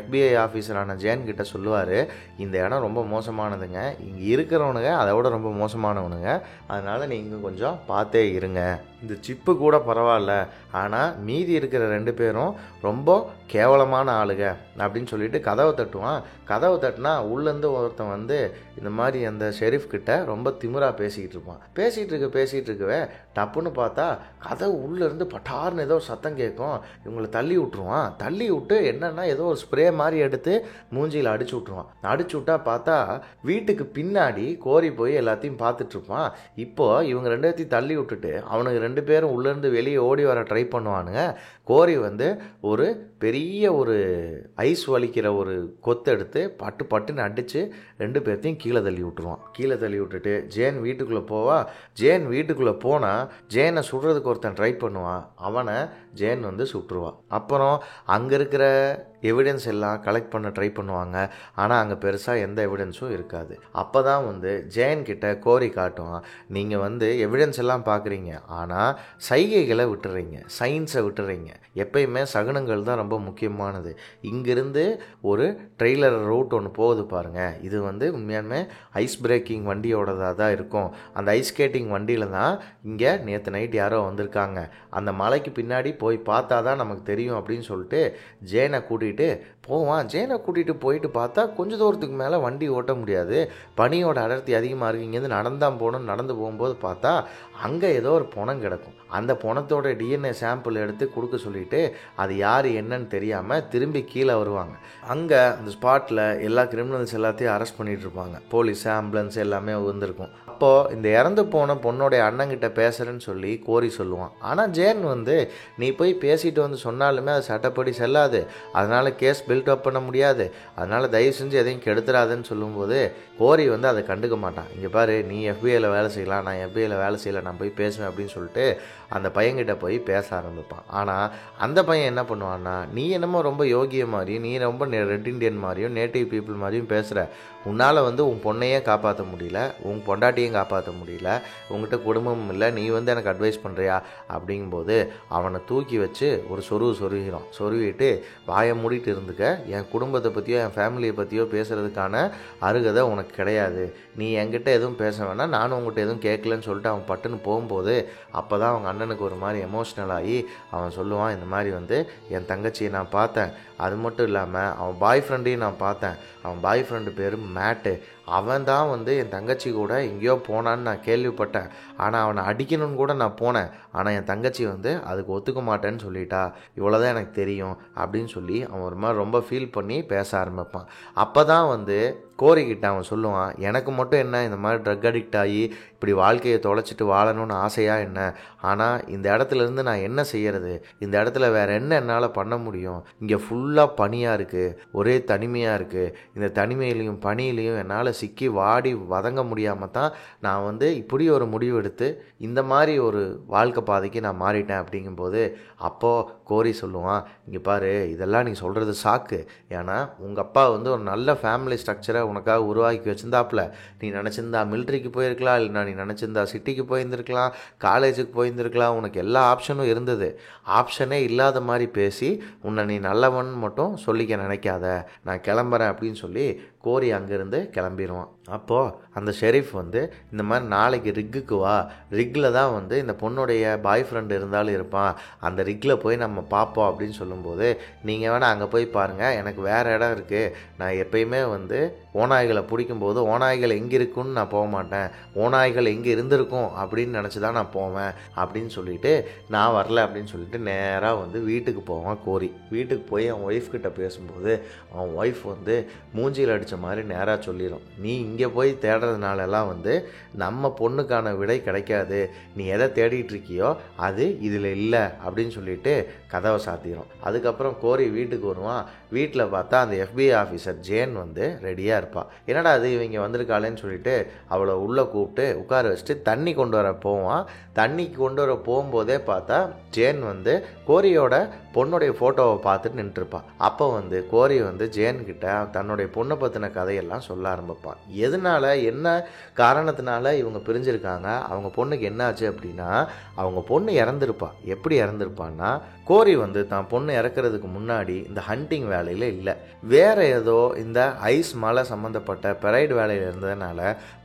FBI ஆஃபீஸரான ஜேன் கிட்ட சொல்லுவார், இந்த இடம் ரொம்ப மோசமானதுங்க, இங்கே இருக்கிறவனுங்க அதை விட ரொம்ப மோசமானவனுங்க, அதனால் நீங்கள் கொஞ்சம் பார்த்தே இருங்க, இந்த சிப்பு கூட பரவாயில்ல, ஆனால் மீதி இருக்கிற 2 பேரும் ரொம்ப கேவலமான ஆளுங்க அப்படின்னு சொல்லிட்டு கதவை தட்டுவான். கதவை தட்டினா உள்ளேருந்து ஒருத்தன் வந்து இந்த மாதிரி அந்த ஷெரீஃப் கிட்ட ரொம்ப திமிராக பேசிக்கிட்டு இருப்பான். பேசிகிட்டு இருக்கவே டப்புன்னு பார்த்தா கதவு உள்ளேருந்து பட்டார்னு ஏதோ சத்தம் கேட்கும். இவங்களை தள்ளி விட்டுருவான். தள்ளி விட்டு என்னன்னா ஏதோ ஒரு ஸ்ப்ரே மாதிரி எடுத்து மூஞ்சியில் அடிச்சு விட்ருவான். அடிச்சு விட்டா பார்த்தா வீட்டுக்கு பின்னாடி கோரி போய் எல்லாத்தையும் பார்த்துட்ருப்பான். இப்போது இவங்க 2 பேர்த்தையும் தள்ளி விட்டுட்டு அவனுக்கு 2 பேரும் உள்ளேருந்து வெளியே ஓடி வர ட்ரை பண்ணுவானுங்க. கோரி வந்து ஒரு பெரிய ஒரு ஐஸ் வலிக்கிற ஒரு கொத்தெடுத்து பட்டுன்னு அடித்து 2 பேர்த்தையும் கீழே தள்ளி விட்டுருவான். கீழே தள்ளி விட்டுட்டு ஜேன் வீட்டுக்குள்ளே போவா. ஜேன் வீட்டுக்குள்ளே போனால் ஜேனை சுடுறதுக்கு ஒருத்தன் ட்ரை பண்ணுவான். அவனை ஜேன் வந்து சுட்டுருவான். அப்புறம் அங்கே இருக்கிற எவிடன்ஸ் எல்லாம் கலெக்ட் பண்ண ட்ரை பண்ணுவாங்க. ஆனால் அங்கே பெருசாக எந்த எவிடன்ஸும் இருக்காது. அப்போ தான் வந்து ஜேன் கிட்ட கோரி காட்டுவான், நீங்கள் வந்து எவிடன்ஸ் எல்லாம் பார்க்குறீங்க, ஆனால் சைகைகளை விட்டுறீங்க, சயின்ஸை விட்டுறீங்க, எப்பயுமே சகுனங்கள் தான் ரொம்ப முக்கியமானது. இங்கிருந்து ஒரு ட்ரெய்லர் ரூட் ஒன்று போகுது பாருங்கள், இது வந்து உண்மையாலுமே ஐஸ் பிரேக்கிங் வண்டியோடதாக தான் இருக்கும். அந்த ஐஸ் ஸ்கேட்டிங் வண்டியில் தான் இங்கே நேற்று நைட் யாரோ வந்திருக்காங்க, அந்த மலைக்கு பின்னாடி போய் பார்த்தா தான் நமக்கு தெரியும் அப்படின்னு சொல்லிட்டு ஜேனை கூட்டிகிட்டு போவான். ஜேனை கூட்டிகிட்டு போயிட்டு பார்த்தா கொஞ்சம் தூரத்துக்கு மேலே வண்டி ஓட்ட முடியாது, பனியோட அடர்த்தி அதிகமாக இருக்குது. இங்கேருந்து நடந்து போகும்போது பார்த்தா அங்கே ஏதோ ஒரு பொணம் கிடக்கும். அந்த பொணத்தோட DNA சாம்பிள் எடுத்து கொடுக்க சொல்லிட்டு அது யார் என்னன்னு தெரியாமல் திரும்பி கீழே வருவாங்க. அங்கே அந்த ஸ்பாட்டில் எல்லா கிரிமினல்ஸ் எல்லாத்தையும் அரெஸ்ட் பண்ணிகிட்டு இருப்பாங்க. போலீஸ், ஆம்புலன்ஸ் எல்லாமே வந்திருக்கும். அப்போது இந்த இறந்து போன பொண்ணோடைய அண்ணங்கிட்ட பேசுகிறேன்னு சொல்லி கோரி சொல்லுவான். ஆனால் ஜேன் வந்து நீ போய் பேசிட்டு வந்து சொன்னாலுமே அது சட்டப்படி செல்லாது, அதனால் கேஸ் பில்டப் பண்ண முடியாது, அதனால் தயவு செஞ்சு எதையும் கெடுத்துடாதுன்னு சொல்லும்போது கோரி வந்து அதை கண்டுக்க மாட்டான். இங்கே பாரு, நீ FBIயில் வேலை செய்யலாம், நான் FBIயில் வேலை செய்யலை, நான் போய் பேசுவேன் அப்படின்னு சொல்லிட்டு அந்த பையன்கிட்ட போய் பேச ஆரம்பிப்பான். ஆனால் அந்த பையன் என்ன பண்ணுவான்னா, நீ என்னமோ ரொம்ப யோகிய மாதிரியும் நீ ரொம்ப ரெட் இண்டியன் மாதிரியும் நேட்டிவ் பீப்புள் மாதிரியும் பேசுகிற, உன்னால் வந்து உன் பொண்ணையே காப்பாற்ற முடியல, உன் பொண்டாட்டியும் காப்பாற்ற முடியல, உங்ககிட்ட குடும்பமும் இல்லை, நீ வந்து எனக்கு அட்வைஸ் பண்ணுறியா அப்படிங்கும்போது அவனை தூக்கி வச்சு ஒரு சொருகிறோம். சொருவிட்டு வாயை மூடிட்டு இருந்துக்க, என் குடும்பத்தை பற்றியோ என் ஃபேமிலியை பற்றியோ பேசுகிறதுக்கான அருகதை உனக்கு கிடையாது, நீ என்கிட்ட எதுவும் பேச வேணாம், நானும் உங்கள்கிட்ட எதுவும் கேட்கலன்னு சொல்லிட்டு அவன் பட்டுன்னு போகும்போது அப்போ தான் அவங்க அண்ணனுக்கு ஒரு மாதிரி எமோஷ்னல் ஆகி அவன் சொல்லுவான், இந்த மாதிரி வந்து என் தங்கச்சியை நான் பார்த்தேன், அது மட்டும் இல்லாமல் அவன் பாய் ஃப்ரெண்டையும் நான் பார்த்தேன், அவன் பாய் ஃப்ரெண்டு பேர் மேட்டு, அவன் தான் வந்து என் தங்கச்சி கூட எங்கேயோ போனான்னு நான் கேள்விப்பட்டேன். ஆனால் அவனை அடிக்கணும்னு கூட நான் போனேன். ஆனால் என் தங்கச்சி வந்து அதுக்கு ஒத்துக்க மாட்டேன்னு சொல்லிட்டா. இவ்வளோதான் எனக்கு தெரியும் அப்படின்னு சொல்லி அவன் ஒரு மாதிரி ரொம்ப ஃபீல் பண்ணி பேச ஆரம்பிப்பான். அப்போ தான் வந்து கோரிக்கிட்ட அவன் சொல்லுவான், எனக்கு மட்டும் என்ன இந்த மாதிரி ட்ரக் அடிக்ட் ஆகி இப்படி வாழ்க்கையை தொலைச்சிட்டு வாழணும்னு ஆசையாக என்ன? ஆனால் இந்த இடத்துலேருந்து நான் என்ன செய்கிறது? இந்த இடத்துல வேறு என்ன என்னால் பண்ண முடியும்? இங்கே ஃபுல்லாக பனியாக இருக்குது, ஒரே தனிமையாக இருக்குது. இந்த தனிமையிலையும் பனியிலையும் என்னால் சிக்கி வாடி வதங்க முடியாமல் தான் நான் வந்து இப்படி ஒரு முடிவு எடுத்து இந்த மாதிரி ஒரு வாழ்க்கை பாதைக்கு நான் மாறிட்டேன் அப்படிங்கும்போது அப்போது கோரி சொல்லுவான், இங்கே பாரு, இதெல்லாம் நீ சொல்கிறது சாக்கு. ஏன்னா உங்கள் அப்பா வந்து ஒரு நல்ல ஃபேமிலி ஸ்ட்ரக்சரை உனக்காக உருவாக்கி வச்சுருந்தாப்புல. நீ நினச்சிருந்தா மிலிட்ரிக்கு போயிருக்கலாம், இல்லைனா நீ நினச்சிருந்தா சிட்டிக்கு போயிருந்துருக்கலாம், காலேஜுக்கு போயிருந்துருக்கலாம். உனக்கு எல்லா ஆப்ஷனும் இருந்தது. ஆப்ஷனே இல்லாத மாதிரி பேசி உன்னை நீ நல்லவன் மட்டும் சொல்லிக்க நினைக்காத, நான் கிளம்புறேன் அப்படின்னு சொல்லி கோரி அங்கேருந்து கிளம்பிடுவான். அப்போது அந்த ஷெரீஃப் வந்து இந்த மாதிரி நாளைக்கு ரிக்குக்கு வா, ரிக்கில் தான் வந்து இந்த பொண்ணுடைய பாய் ஃப்ரெண்டு இருந்தாலும் இருப்பான், அந்த ரிக்கில் போய் நம்ம பார்ப்போம் அப்படின்னு சொல்லும்போது, நீங்கள் வேணால் அங்கே போய் பாருங்கள், எனக்கு வேறு இடம் இருக்குது. நான் எப்பயுமே வந்து ஓநாய்களை பிடிக்கும்போது ஓநாய்கள் எங்கே இருக்குன்னு நான் போக மாட்டேன், ஓநாய்கள் எங்கே இருந்திருக்கும் அப்படின்னு நினச்சி தான் நான் போவேன் அப்படின்னு சொல்லிட்டு நான் வரல அப்படின்னு சொல்லிட்டு நேராக வந்து வீட்டுக்கு போவான் கோரி. வீட்டுக்கு போய் அவன் ஒய்ஃப் கிட்ட பேசும்போது அவன் ஒய்ஃப் வந்து மூஞ்சியில் அடித்த மாதிரி நேராக சொல்லிடும், நீ இங்கே போய் தேடுறதுனாலலாம் வந்து நம்ம பொண்ணுக்கான விடை கிடைக்காது, நீ எதை தேடிட்டு இருக்கியோ அது இதில் இல்லை அப்படின்னு சொல்லிட்டு கதவை சாத்திடும். அதுக்கப்புறம் கோரி வீட்டுக்கு வருவான். வீட்டில் பார்த்தா அந்த FBI ஆஃபீஸர் ஜேன் வந்து ரெடியாக இருப்பாள். என்னடா அது இவங்க வந்திருக்காளேன்னு சொல்லிட்டு அவளை உள்ளே கூப்பிட்டு உட்கார வச்சுட்டு தண்ணி கொண்டு வர போவான். தண்ணிக்கு கொண்டு வர போகும்போதே பார்த்தா ஜேன் வந்து கோரியோட பொண்ணுடைய ஃபோட்டோவை பார்த்துட்டு நின்றுருப்பான். அப்போ வந்து கோரி வந்து ஜேன்கிட்ட தன்னுடைய பொண்ணை பற்றின கதையெல்லாம் சொல்ல ஆரம்பிப்பான். எதனால என்ன காரணத்தினால இவங்க பிரிஞ்சிருக்காங்க, அவங்க பொண்ணுக்கு என்ன ஆச்சு அப்படின்னா, அவங்க பொண்ணு இறந்துருப்பா. எப்படி இறந்துருப்பான்னா, கோரி வந்து தான் பொண்ணு இறக்கிறதுக்கு முன்னாடி இந்த ஹண்டிங் வேலையில் இல்லை, வேறு ஏதோ இந்த ஐஸ் மலை சம்மந்தப்பட்ட பெரைடு வேலையில் இருந்ததுனால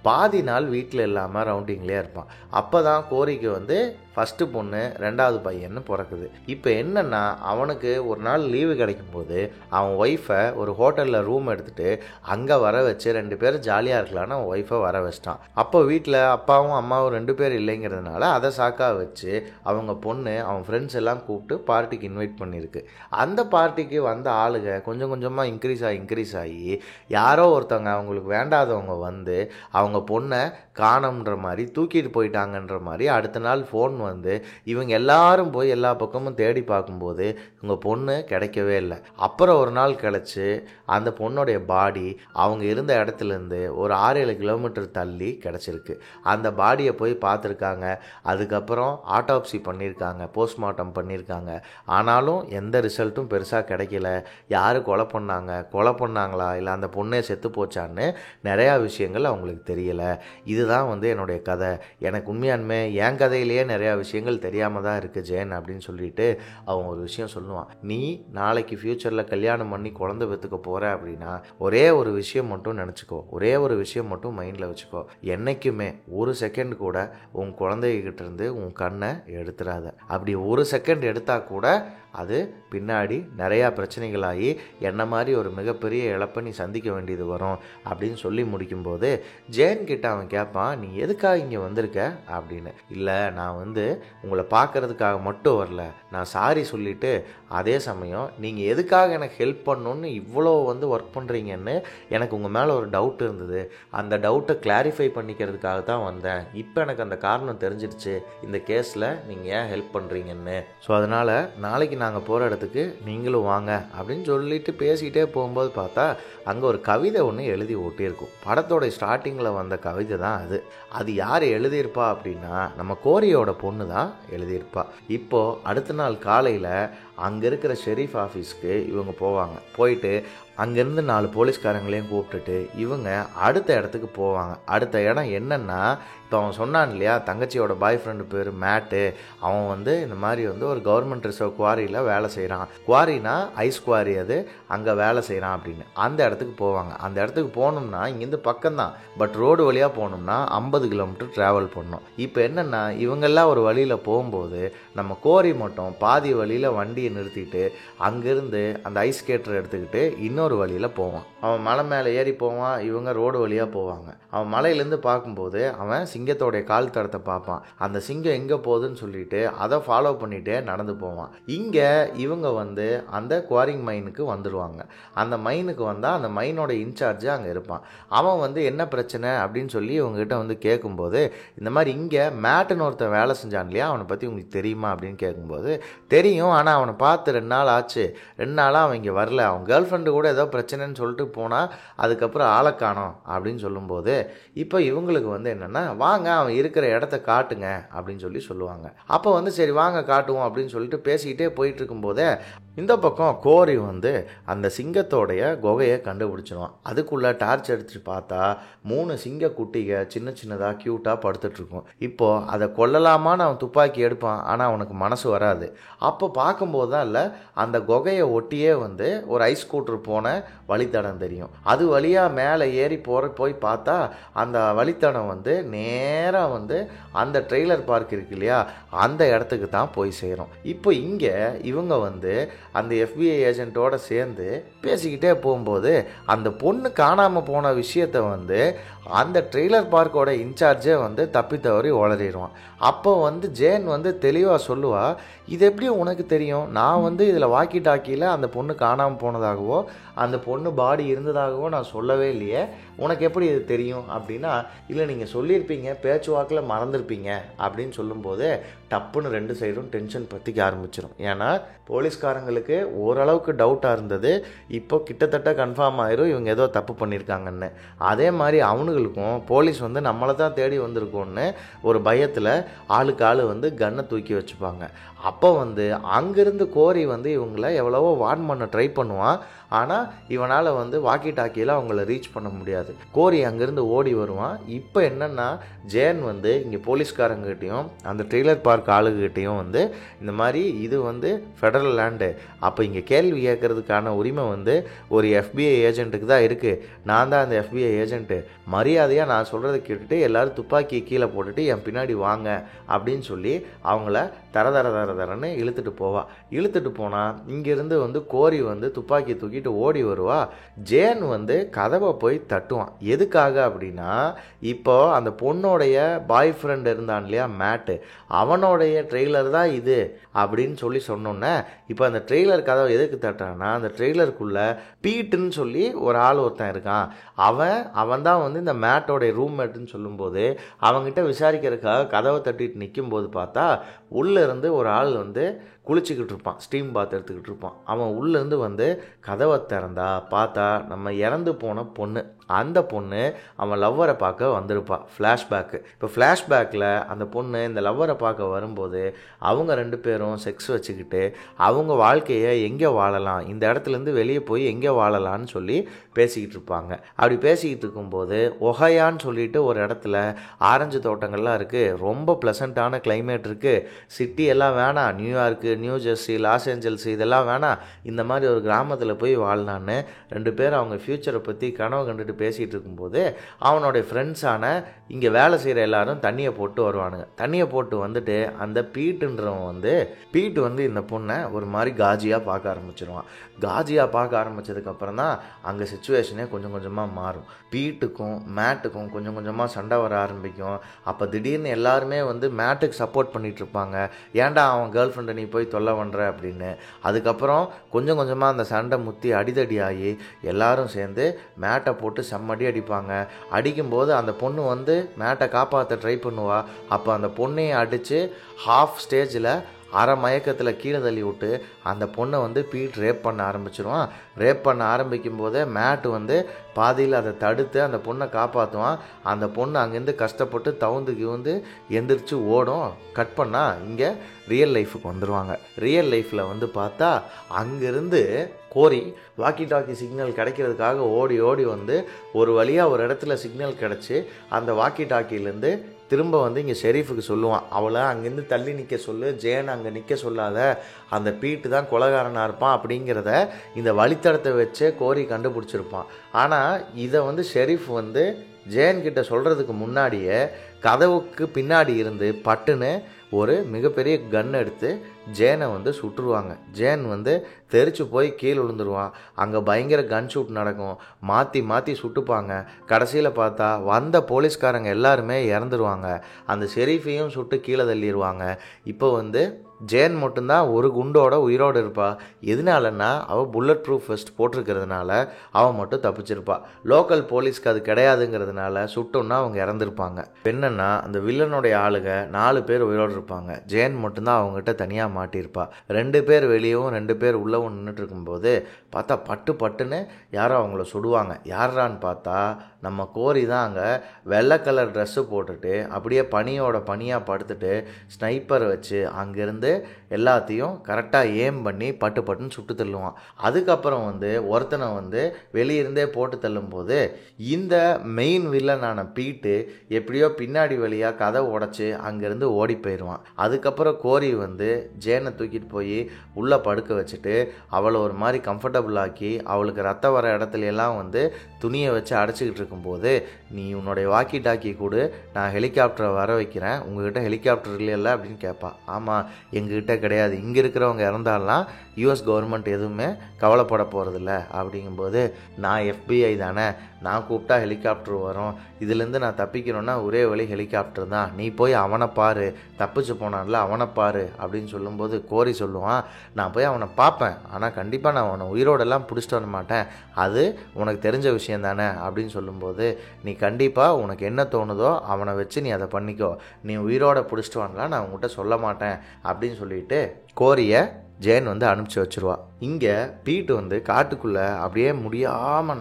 பாதி நாள் வீட்டில் இல்லாமல் ரவுண்டிங்லேயே இருப்பான். அப்போ தான் கோரிக்கு வந்து ஃபஸ்ட்டு பொண்ணு ரெண்டாவது பையன்னு பிறக்குது. இப்போ என்னென்னா அவனுக்கு ஒரு நாள் லீவு கிடைக்கும்போது அவன் ஒய்ஃபை ஒரு ஹோட்டலில் ரூம் எடுத்துகிட்டு அங்கே வர வச்சு 2 பேரும் ஜாலியாக இருக்கலான்னு அவன் ஒய்ஃபை வர வச்சிட்டான். அப்போ வீட்டில் அப்பாவும் அம்மாவும் 2 பேர் இல்லைங்கிறதுனால அதை சாக்காக வச்சு அவங்க பொண்ணு அவன் ஃப்ரெண்ட்ஸ் எல்லாம் கூப்பிட்டு பார்ட்டிக்கு இன்வைட் பண்ணியிருக்கு. அந்த பார்ட்டிக்கு வந்த ஆளுங்க கொஞ்சம் கொஞ்சமாக இன்க்ரீஸ் ஆகி யாரோ ஒருத்தவங்க அவங்களுக்கு வேண்டாதவங்க வந்து அவங்க பொண்ணை காணோம்ன்ற மாதிரி தூக்கிட்டு போயிட்டாங்கன்ற மாதிரி அடுத்த நாள் ஃபோன் வந்து இவங்க எல்லாரும் போய் எல்லா பக்கமும் தேடி பார்க்கும்போது இவங்க பொண்ணு கிடைக்கவே இல்லை. அப்புறம் ஒரு நாள் கிடச்சி அந்த பொண்ணுடைய பாடி அவங்க இருந்த இடத்துலேருந்து ஒரு 6-7 கிலோமீட்டர் தள்ளி கிடச்சிருக்கு. அந்த பாடியை போய் பார்த்துருக்காங்க. அதுக்கப்புறம் ஆட்டோப்சி பண்ணியிருக்காங்க, போஸ்ட்மார்ட்டம் பண்ணியிருக்காங்க. ஆனாலும் எந்த ரிசல்ட்டும் பெருசாக கிடைக்கல. யார் கொலை பண்ணாங்களா இல்லை அந்த பொண்ணே செத்து போச்சான்னு நிறையா விஷயங்கள் அவங்களுக்கு தெரியலை. இதுதான் வந்து என்னுடைய கதை. எனக்கு உண்மையானுமே என் கதையிலேயே நிறையா விஷயங்கள் தெரியாமல் தான் இருக்குது ஜெயன் அப்படின்னு சொல்லிட்டு அவன் ஒரு விஷயம் சொல்லுவான். நீ நாளைக்கு ஃப்யூச்சரில் கல்யாணம் பண்ணி குழந்தை பெற்றுக்க போகிற அப்படின்னா ஒரே ஒரு விஷயம் மட்டும் நினச்சிக்கோ, ஒரே ஒரு விஷயம் மட்டும் மைண்டில் வச்சுக்கோ, என்றைக்குமே ஒரு செகண்ட் கூட உன் குழந்தைகிட்ட இருந்து உன் கண்ணை எடுத்துடாத. அப்படி ஒரு செகண்ட் எடுத்தால் கூட அது பின்னாடி நிறையா பிரச்சனைகளாகி என்ன மாதிரி ஒரு மிகப்பெரிய இழப்பை நீ சந்திக்க வேண்டியது வரும் அப்படின்னு சொல்லி முடிக்கும்போது ஜேன் கிட்ட அவன் கேட்பான், நீ எதுக்காக இங்கே வந்திருக்க அப்படின்னு. இல்லை, நான் வந்து உங்களை பார்க்கறதுக்காக மட்டும் வரல, நான் சாரி சொல்லிவிட்டு அதே சமயம் நீங்கள் எதுக்காக எனக்கு ஹெல்ப் பண்ணணுன்னு இவ்வளோ வந்து ஒர்க் பண்ணுறீங்கன்னு எனக்கு உங்கள் மேலே ஒரு டவுட் இருந்தது. அந்த டவுட்டை கிளாரிஃபை பண்ணிக்கிறதுக்காக தான் வந்தேன். இப்போ எனக்கு அந்த காரணம் தெரிஞ்சிடுச்சு, இந்த கேஸில் நீங்கள் ஏன் ஹெல்ப் பண்ணுறீங்கன்னு. ஸோ அதனால் நாளைக்கு நாங்கள் போகிற இடத்துக்கு நீங்களும் வாங்க அப்படின்னு சொல்லிட்டு பேசிகிட்டே போகும்போது பார்த்தா அங்கே ஒரு கவிதை ஒன்று எழுதி ஒட்டியிருக்கும். படத்தோட ஸ்டார்டிங்கில் வந்த கவிதை தான் அது. அது யார் எழுதியிருப்பா அப்படின்னா நம்ம கோரியோட பொண்ணு தான் எழுதியிருப்பா. இப்போது அடுத்த நாள் காலையில் அங்கே இருக்கிற ஷெரீஃப் ஆஃபீஸ்க்கு இவங்க போவாங்க. போயிட்டு அங்கேருந்து 4 போலீஸ்காரங்களையும் கூப்பிட்டுட்டு இவங்க அடுத்த இடத்துக்கு போவாங்க. அடுத்த இடம் என்னென்னா, இப்போ அவன் சொன்னான் இல்லையா தங்கச்சியோட பாய் ஃப்ரெண்டு பேர் மேட்டு, அவன் வந்து இந்த மாதிரி வந்து ஒரு கவர்மெண்ட் ரிசர்வ் குவாரியில் குவாரியில் வேலை செய்கிறான். குவாரினா ஐஸ் குவாரி, அது அங்கே வேலை செய்கிறான் அப்படின்னு அந்த இடத்துக்கு போவாங்க. அந்த இடத்துக்கு போகணும்னா இங்கேருந்து பக்கம்தான், பட் ரோடு வழியாக போகணும்னா 50 கிலோமீட்டர் ட்ராவல் பண்ணணும். இப்போ என்னென்னா இவங்கெல்லாம் ஒரு வழியில் போகும்போது நம்ம கோரி மட்டும் பாதி வழியில் வண்டியை நிறுத்திட்டு அங்கேருந்து அந்த ஐஸ் ஸ்கேட்டரை எடுத்துக்கிட்டு இன்னொரு வழியில் போவான். அவன் மலை மேலே ஏறி போவான், இவங்க ரோடு வழியாக போவாங்க. அவன் மலையிலேருந்து பார்க்கும்போது அவன் சிங்கத்தோடைய கால் தடத்தை பார்ப்பான். அந்த சிங்கம் எங்கே போகுதுன்னு சொல்லிட்டு அதை ஃபாலோ பண்ணிகிட்டே நடந்து போவான். இங்கே இவங்க வந்து அந்த குவாரிங் மைனுக்கு வந்துடுவாங்க. அந்த மைனுக்கு வந்தால் அந்த மைனோட இன்சார்ஜ் அங்கே இருப்பான். அவன் வந்து என்ன பிரச்சனை அப்படின்னு சொல்லி இவங்ககிட்ட வந்து கேட்கும்போது, இந்த மாதிரி இங்கே மேட்டுன்னு ஒருத்தன் வேலை செஞ்சான் இல்லையா, அவனை பற்றி உங்களுக்கு தெரியுமா அப்படின்னு கேட்கும்போது, தெரியும், ஆனால் அவனை பார்த்து 2 நாள் ஆச்சு, 2 நாளாக அவன் இங்கே வரல, அவன் கேர்ள் ஃப்ரெண்டு கூட ஏதோ பிரச்சனைன்னு சொல்லிட்டு போனால் அதுக்கப்புறம் ஆளை காணோம் அப்படின்னு சொல்லும்போது, இப்போ இவங்களுக்கு வந்து என்னென்னா வாங்க அவன் இருக்கிற இடத்த காட்டுங்க அப்படின்னு சொல்லுவாங்க. அப்போ வந்து சரி வாங்க காட்டுவோம் அப்படின்னு சொல்லிட்டு பேசிக்கிட்டே போயிட்டு இருக்கும்போதே இந்த பக்கம் கோரி வந்து அந்த சிங்கத்தோடைய குகையை கண்டுபிடிச்சிடுவான். அதுக்குள்ளே டார்ச் எடுத்துட்டு பார்த்தா 3 சிங்க குட்டிக சின்ன சின்னதாக க்யூட்டாக படுத்துட்ருக்கும். இப்போது அதை கொல்லலாமான்னு அவன் துப்பாக்கி எடுப்பான், ஆனால் அவனுக்கு மனசு வராது. அப்போ பார்க்கும்போது தான் இல்லை, அந்த குகையை ஒட்டியே வந்து ஒரு ஐஸ் ஸ்கூட்டர் போன வழித்தடம் தெரியும். அது வழியாக மேலே ஏறி போய் பார்த்தா அந்த வழித்தடம் வந்து நேராக வந்து அந்த ட்ரெய்லர் பார்க் இருக்கு இல்லையா, அந்த இடத்துக்கு தான் போய் சேரும். இப்போ இங்கே இவங்க வந்து அந்த FBI ஏஜென்ட்டோட சேர்ந்து பேசிக்கிட்டே போகும்போது அந்த பொண்ணு காணாமல் போன விஷயத்தை வந்து அந்த ட்ரெய்லர் பார்க்கோட இன்சார்ஜே வந்து தப்பி தவறி உளறிடுவான். அப்போ வந்து ஜேன் வந்து தெளிவாக சொல்லுவா, இது எப்படி உனக்கு தெரியும்? நான் வந்து இதில் வாக்கி டாக்கியில் அந்த பொண்ணு காணாமல் போனதாகவோ அந்த பொண்ணு பாடி இருந்ததாகவோ நான் சொல்லவே இல்லையே, உனக்கு எப்படி இது தெரியும் அப்படின்னா, இல்லை நீங்கள் சொல்லியிருப்பீங்க, பேச்சுவாக்கில் மறந்துருப்பீங்க அப்படின்னு சொல்லும்போது டப்புன்னு 2 சைடும் டென்ஷன் பற்றிக்க ஆரம்பிச்சிடும். ஏன்னா போலீஸ்காரங்களுக்கு ஓரளவுக்கு டவுட்டாக இருந்தது, இப்போ கிட்டத்தட்ட கன்ஃபார்ம் ஆயிரும் இவங்க ஏதோ தப்பு பண்ணியிருக்காங்கன்னு. அதே மாதிரி அவனுங்களுக்கும் போலீஸ் வந்து நம்மளை தான் தேடி வந்திருக்கோன்னு ஒரு பயத்தில் ஆளுக்கு ஆள் வந்து கன்னை தூக்கி வச்சுப்பாங்க. அப்போ வந்து அங்கேருந்து கோரி வந்து இவங்கள எவ்வளவோ வார்ன் பண்ண ட்ரை பண்ணுவான், ஆனால் இவனால் வந்து வாக்கி டாக்கியில் அவங்கள ரீச் பண்ண முடியாது. கோரி அங்கேருந்து ஓடி வருவான். இப்போ என்னென்னா ஜேன் வந்து இங்கே போலீஸ்காரங்கிட்டையும் அந்த ட்ரெய்லர் பார்க் ஆளுகிட்டையும் வந்து இந்த மாதிரி இது வந்து ஃபெடரல் லேண்டு, அப்போ இங்கே கேள்வி கேட்கறதுக்கான உரிமை வந்து ஒரு FBI ஏஜென்ட்டுக்கு தான் இருக்குது, நான் தான் அந்த FBI ஏஜென்ட்டு, மரியாதையாக நான் சொல்கிறத கேட்டுட்டு எல்லோரும் துப்பாக்கியை கீழே போட்டுட்டு என் பின்னாடி வாங்க அப்படின்னு சொல்லி அவங்கள தரன்னு இழுத்துட்டு போவா. இழுத்துட்டு போனால் இங்கேருந்து வந்து கோரி வந்து துப்பாக்கி தூக்கிட்டு ஓடி வருவா. ஜேன் வந்து கதவை போய் தட்டுவான். எதுக்காக அப்படின்னா, இப்போ அந்த பொண்ணோடைய பாய் ஃப்ரெண்ட் இருந்தான் இல்லையா மேட்டு, அவனோடைய ட்ரெய்லர் தான் இது அப்படின்னு சொன்னோன்னே இப்போ அந்த ட்ரெய்லர் கதவை எதுக்கு தட்டுறான்னா, அந்த ட்ரெய்லருக்குள்ளே பீட்டுன்னு சொல்லி ஒரு ஆள் ஒருத்தன் இருக்கான், அவன் தான் வந்து இந்த மேட்டோடைய ரூம்மேட்டுன்னு சொல்லும்போது அவங்ககிட்ட விசாரிக்கிறதுக்காக கதவை தட்டிட்டு நிற்கும்போது பார்த்தா உள்ளேருந்து ஒரு ஆள் வந்து குளிச்சுக்கிட்டு இருப்பான், ஸ்டீம் பாத் எடுத்துக்கிட்டு இருப்பான். அவன் உள்ளேருந்து வந்து கதவை திறந்தா பார்த்தா நம்ம இறந்து போன பொண்ணு, அந்த பொண்ணு அவன் லவ்வரை பார்க்க வந்திருப்பா. ஃப்ளாஷ்பேக்கு. இப்போ ஃப்ளாஷ்பேக்கில் அந்த பொண்ணு இந்த லவ்வரை பார்க்க வரும்போது அவங்க 2 பேரும் செக்ஸ் வச்சுக்கிட்டு அவங்க வாழ்க்கையை எங்கே வாழலாம், இந்த இடத்துலேருந்து வெளியே போய் எங்கே வாழலான்னு சொல்லி பேசிக்கிட்டு இருப்பாங்க. அப்படி பேசிக்கிட்டு இருக்கும்போது ஒஹையான்னு சொல்லிட்டு ஒரு இடத்துல ஆரஞ்சு தோட்டங்கள்லாம் இருக்குது, ரொம்ப ப்ளசண்ட்டான கிளைமேட் இருக்குது, சிட்டி எல்லாம் வேணாம், New York, New Jersey, Los Angeles இதெல்லாம் வேணாம், இந்த மாதிரி ஒரு கிராமத்தில் போய் வாழ்னான்னு 2 பேரும் அவங்க ஃப்யூச்சரை பற்றி கனவு கண்டுட்டு பேசிகிட்டு இருக்கும்போது அவனுடைய ஃப்ரெண்ட்ஸான இங்கே வேலை செய்கிற எல்லாரும் தண்ணியை போட்டு வருவானுங்க. தண்ணியை போட்டு வந்துட்டு அந்த பீட்டு வந்து இந்த பொண்ணை ஒரு மாதிரி காஜியாக பார்க்க ஆரம்பிச்சிருவான். காஜியாக பார்க்க ஆரம்பித்ததுக்கப்புறம் தான் அங்கே சுச்சுவேஷனே கொஞ்சம் கொஞ்சமாக மாறும். பீட்டுக்கும் மேட்டுக்கும் கொஞ்சம் கொஞ்சமாக சண்டை வர ஆரம்பிக்கும். அப்போ திடீர்னு எல்லாருமே வந்து மேட்டுக்கு சப்போர்ட் பண்ணிகிட்ருப்பாங்க, ஏன்டா அவன் கேர்ள் ஃப்ரெண்டை நீ போய் தொல்லை பண்ணுற அப்படின்னு. அதுக்கப்புறம் கொஞ்சம் கொஞ்சமாக அந்த சண்டை முத்தி அடிதடி ஆகி எல்லாரும் சேர்ந்து மேட்டை போட்டு செம்மடி அடிப்பாங்க. அடிக்கும்போது அந்த பொண்ணு வந்து மேட்டை காப்பாற்ற ட்ரை பண்ணுவா. அப்போ அந்த பொண்ணையை அடித்து ஹாஃப் ஸ்டேஜில் அரை மயக்கத்தில் கீழே தள்ளி விட்டு அந்த பொண்ணை வந்து பீட் ரேப் பண்ண ஆரம்பிச்சிடுவான். ரேப் பண்ண ஆரம்பிக்கும் போதே மேட்டு வந்து பாதியில் அதை தடுத்து அந்த பொண்ணை காப்பாற்றுவான். அந்த பொண்ணு அங்கேருந்து கஷ்டப்பட்டு தவுந்து எந்திரிச்சு ஓடும். கட் பண்ணால் இங்கே ரியல் லைஃபுக்கு வந்துடுவாங்க. ரியல் லைஃப்பில் வந்து பார்த்தா அங்கேருந்து கோரி வாக்கி டாக்கி சிக்னல் கிடைக்கிறதுக்காக ஓடி வந்து ஒரு வழியாக ஒரு இடத்துல சிக்னல் கிடச்சி அந்த வாக்கி டாக்கிலேருந்து திரும்ப வந்து இங்கே ஷெரீஃபுக்கு சொல்லுவான், அவளை அங்கேருந்து தள்ளி நிற்க சொல்லு, ஜேன் அங்கே நிற்க சொல்லாத, அந்த பீட்டு தான் கொலைகாரனாக இருப்பான் அப்படிங்கிறத இந்த வழித்தடத்தை வச்சே கோரி கண்டுபிடிச்சிருப்பான். ஆனால் இதை வந்து ஷெரீஃப் வந்து ஜேன் கிட்ட சொல்கிறதுக்கு முன்னாடியே கதவுக்கு பின்னாடி இருந்து பட்டுன்னு ஒரு மிகப்பெரிய கன் எடுத்து ஜேனை வந்து சுட்டுருவாங்க. ஜேன் வந்து தெரிச்சு போய் கீழே விழுந்துருவான். அங்கே பயங்கர கன் ஷூட் நடக்கும், மாற்றி மாற்றி சுட்டுப்பாங்க. கடைசியில் பார்த்தா வந்த போலீஸ்காரங்க எல்லாருமே இறந்துருவாங்க. அந்த ஷெரீஃபையும் சுட்டு கீழே தள்ளிடுவாங்க. இப்போ வந்து ஜேன் மட்டும்தான் ஒரு குண்டோட உயிரோடு இருப்பா. எதனாலன்னா அவள் புல்லட் ப்ரூஃப் வெஸ்ட் போட்டிருக்கிறதுனால அவன் மட்டும் தப்பிச்சிருப்பா. லோக்கல் போலீஸ்க்கு அது கிடையாதுங்கிறதுனால சுட்டோன்னா அவங்க இறந்துருப்பாங்க. என்னன்னா அந்த வில்லனுடைய ஆளுங்க 4 பேர் உயிரோடு இருப்பாங்க. ஜேன் மட்டும்தான் அவங்ககிட்ட தனியாக மாட்டியிருப்பா. 2 பேர் வெளியவும் 2 பேர் உள்ளவும் நின்றுட்டு இருக்கும்போது பார்த்தா பட்டுன்னு யாரோ அவங்கள சுடுவாங்க. யாரான்னு பார்த்தா நம்ம கோரி தான் அங்கே வெள்ளை கலர் ட்ரெஸ்ஸு போட்டுட்டு அப்படியே பனியாக படுத்துட்டு ஸ்னைப்பரை வச்சு அங்கேருந்து எல்லாத்தையும் கரெக்டாக ஏம் பண்ணி பட்டுன்னு சுட்டு தள்ளுவான். அதுக்கப்புறம் வந்து ஒருத்தனை வந்து வெளியிருந்தே போட்டு தள்ளும்போது இந்த மெயின் வில்லனான பீட்டு எப்படியோ பின்னாடி வழியாக கதை உடச்சி அங்கேருந்து ஓடி போயிடுவான். அதுக்கப்புறம் கோரி வந்து ஜேனை தூக்கிட்டு போய் உள்ளே படுக்க வச்சுட்டு அவளை ஒரு மாதிரி கம்ஃபர்டபுள் ஆக்கி அவளுக்கு ரத்தம் வர இடத்துல எல்லாம் வந்து துணியை வச்சு அடைச்சிக்கிட்டு இருக்கும்போது, நீ உன்னுடைய வாக்கி டாக்கி கூட நான் ஹெலிகாப்டரை வர வைக்கிறேன், உங்ககிட்ட ஹெலிகாப்டர் இல்லைல்ல அப்படின்னு கேட்பா. ஆமாம், எங்ககிட்ட கிடையாது, இங்கே இருக்கிறவங்க இறந்தாலாம் யூஎஸ் கவர்மெண்ட் எதுவுமே கவலைப்பட போகிறதில்ல அப்படிங்கும்போது, நான் FBI தானே, நான் கூப்பிட்டா ஹெலிகாப்டர் வரும், இதுலேருந்து நான் தப்பிக்கணும்னா ஒரே வழி ஹெலிகாப்டர் தான், நீ போய் அவனை பாரு, தப்பிச்சு போனான்ல அவனை பாரு அப்படின்னு சொல்லும்போது கோரி சொல்லுவான், நான் போய் அவனை பார்ப்பேன், ஆனால் கண்டிப்பாக நான் அவனை உயிரோடெல்லாம் பிடிச்சிட்டு வர மாட்டேன், அது உனக்கு தெரிஞ்ச விஷயம் தானே அப்படின்னு சொல்லும்போது, நீ கண்டிப்பாக உனக்கு என்ன தோணுதோ அவனை வச்சு நீ அதை பண்ணிக்கோ, நீ உயிரோட பிடிச்சிட்டு வரலாம் நான் உங்கள்கிட்ட சொல்ல மாட்டேன் அப்படின்னு சொல்லிட்டு கோரியை ஜேன் வந்து அனுப்பிச்சி வச்சுருவா. இங்கே பீட்டு வந்து காட்டுக்குள்ளே அப்படியே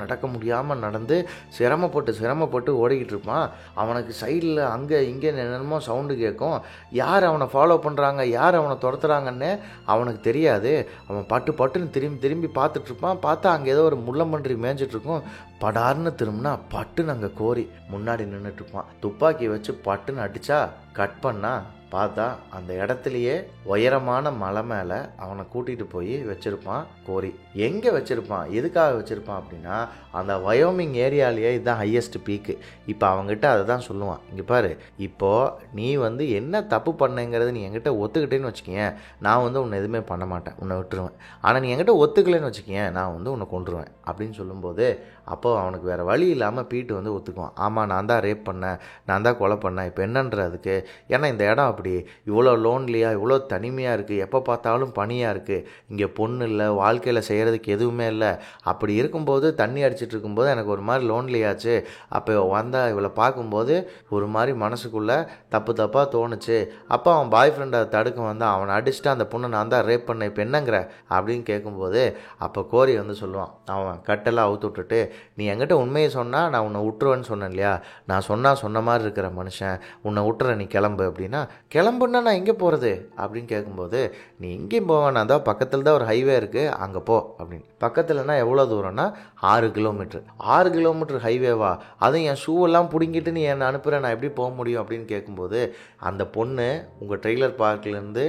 நடக்க முடியாமல் நடந்து சிரமப்பட்டு ஓடிக்கிட்டு இருப்பான். அவனுக்கு சைடில் அங்கே இங்கே என்னென்னமோ சவுண்டு கேட்கும். யார் அவனை ஃபாலோ பண்ணுறாங்க, யார் அவனை துரத்துறாங்கன்னு அவனுக்கு தெரியாது. அவன் பட்டுன்னு திரும்பி பார்த்துட்ருப்பான். பார்த்தா அங்கே ஏதோ ஒரு முள்ளம்பன்றி மேய்ஞ்சிட்ருக்கும். படார்னு திரும்பினா பட்டுன்னு அங்கே கோரி முன்னாடி நின்றுட்டுருப்பான். துப்பாக்கி வச்சு பட்டுன்னு அடித்தா கட் பண்ணா பார்த்தா அந்த இடத்துலையே உயரமான மலை மேலே அவனை கூட்டிகிட்டு போய் வச்சுருப்பான் கோரி. எங்கே வச்சுருப்பான், எதுக்காக வச்சுருப்பான் அப்படின்னா, அந்த வயோமிங் ஏரியாலேயே இதுதான் ஹையஸ்ட் பீக்கு. இப்போ அவங்ககிட்ட அதை தான் சொல்லுவான், இங்கே பாரு, இப்போது நீ வந்து என்ன தப்பு பண்ணேங்கிறது நீ என்கிட்ட ஒத்துக்கிட்டேன்னு வச்சுக்கேன், நான் வந்து உன்னை எதுவுமே பண்ண மாட்டேன், உன்னை விட்டுருவேன். ஆனால் நீ என்கிட்ட ஒத்துக்கலைன்னு வச்சுக்கேன், நான் வந்து உன்னை கொண்டுருவேன் அப்படின்னு சொல்லும்போது, அப்போது அவனுக்கு வேறு வழி இல்லாமல் பீட்டு வந்து ஒத்துக்குவான். ஆமாம், நான் தான் ரேப் பண்ணேன், நான் தான் கொலை பண்ணேன், இப்போ என்னன்றதுக்கு, ஏன்னா இந்த இடம் அப்படி இவ்வளோ லோன்லியாக இவ்வளோ தனிமையாக இருக்குது, எப்போ பார்த்தாலும் பனியாக இருக்குது, இங்கே பொண்ணு இல்லை, வாழ்க்கையில் செய்கிறதுக்கு எதுவுமே இல்லை, அப்படி இருக்கும்போது தண்ணி அடிச்சிட்டு இருக்கும்போது எனக்கு ஒரு மாதிரி லோன்லியாச்சு. அப்போ வந்தால் இவளை பார்க்கும்போது ஒரு மாதிரி மனசுக்குள்ளே தப்பாக தோணுச்சு. அப்போ அவன் பாய் ஃப்ரெண்டை தடுக்க வந்தான், அவனை அடிச்சுட்டு அந்த பொண்ணை நான் தான் ரேப் பண்ணேன், இப்போ என்னங்கிற அப்படின்னு கேட்கும்போது அப்போ கோரி வந்து சொல்லுவான், அவன் கட்டெல்லாம் அவுத்து விட்டுட்டு, நீ என்கிட்ட உண்மையை சொன்னால் நான் உன்னை விட்டுருவேன்னு சொன்னேன் இல்லையா, நான் சொன்ன மாதிரி இருக்கிற மனுஷன், உன்னை விட்டுற, நீ கிளம்பு அப்படின்னா, கிளம்புன்னா நான் எங்கே போகிறது அப்படின்னு கேட்கும்போது, நீ எங்கேயும் போவேன், தான் பக்கத்தில் தான் ஒரு ஹைவே இருக்குது, அங்கே போ அப்படின்னு. பக்கத்துலனா எவ்வளோ தூரம்னா 6 கிலோமீட்டர். 6 கிலோமீட்டர் ஹைவேவா, அதுவும் என் ஷூவெல்லாம் பிடுங்கிட்டு நீ என்னை அனுப்புகிற, நான் எப்படி போக முடியும் அப்படின்னு கேட்கும்போது, அந்த பொண்ணு உங்கள் ட்ரெய்லர் பார்க்லேருந்து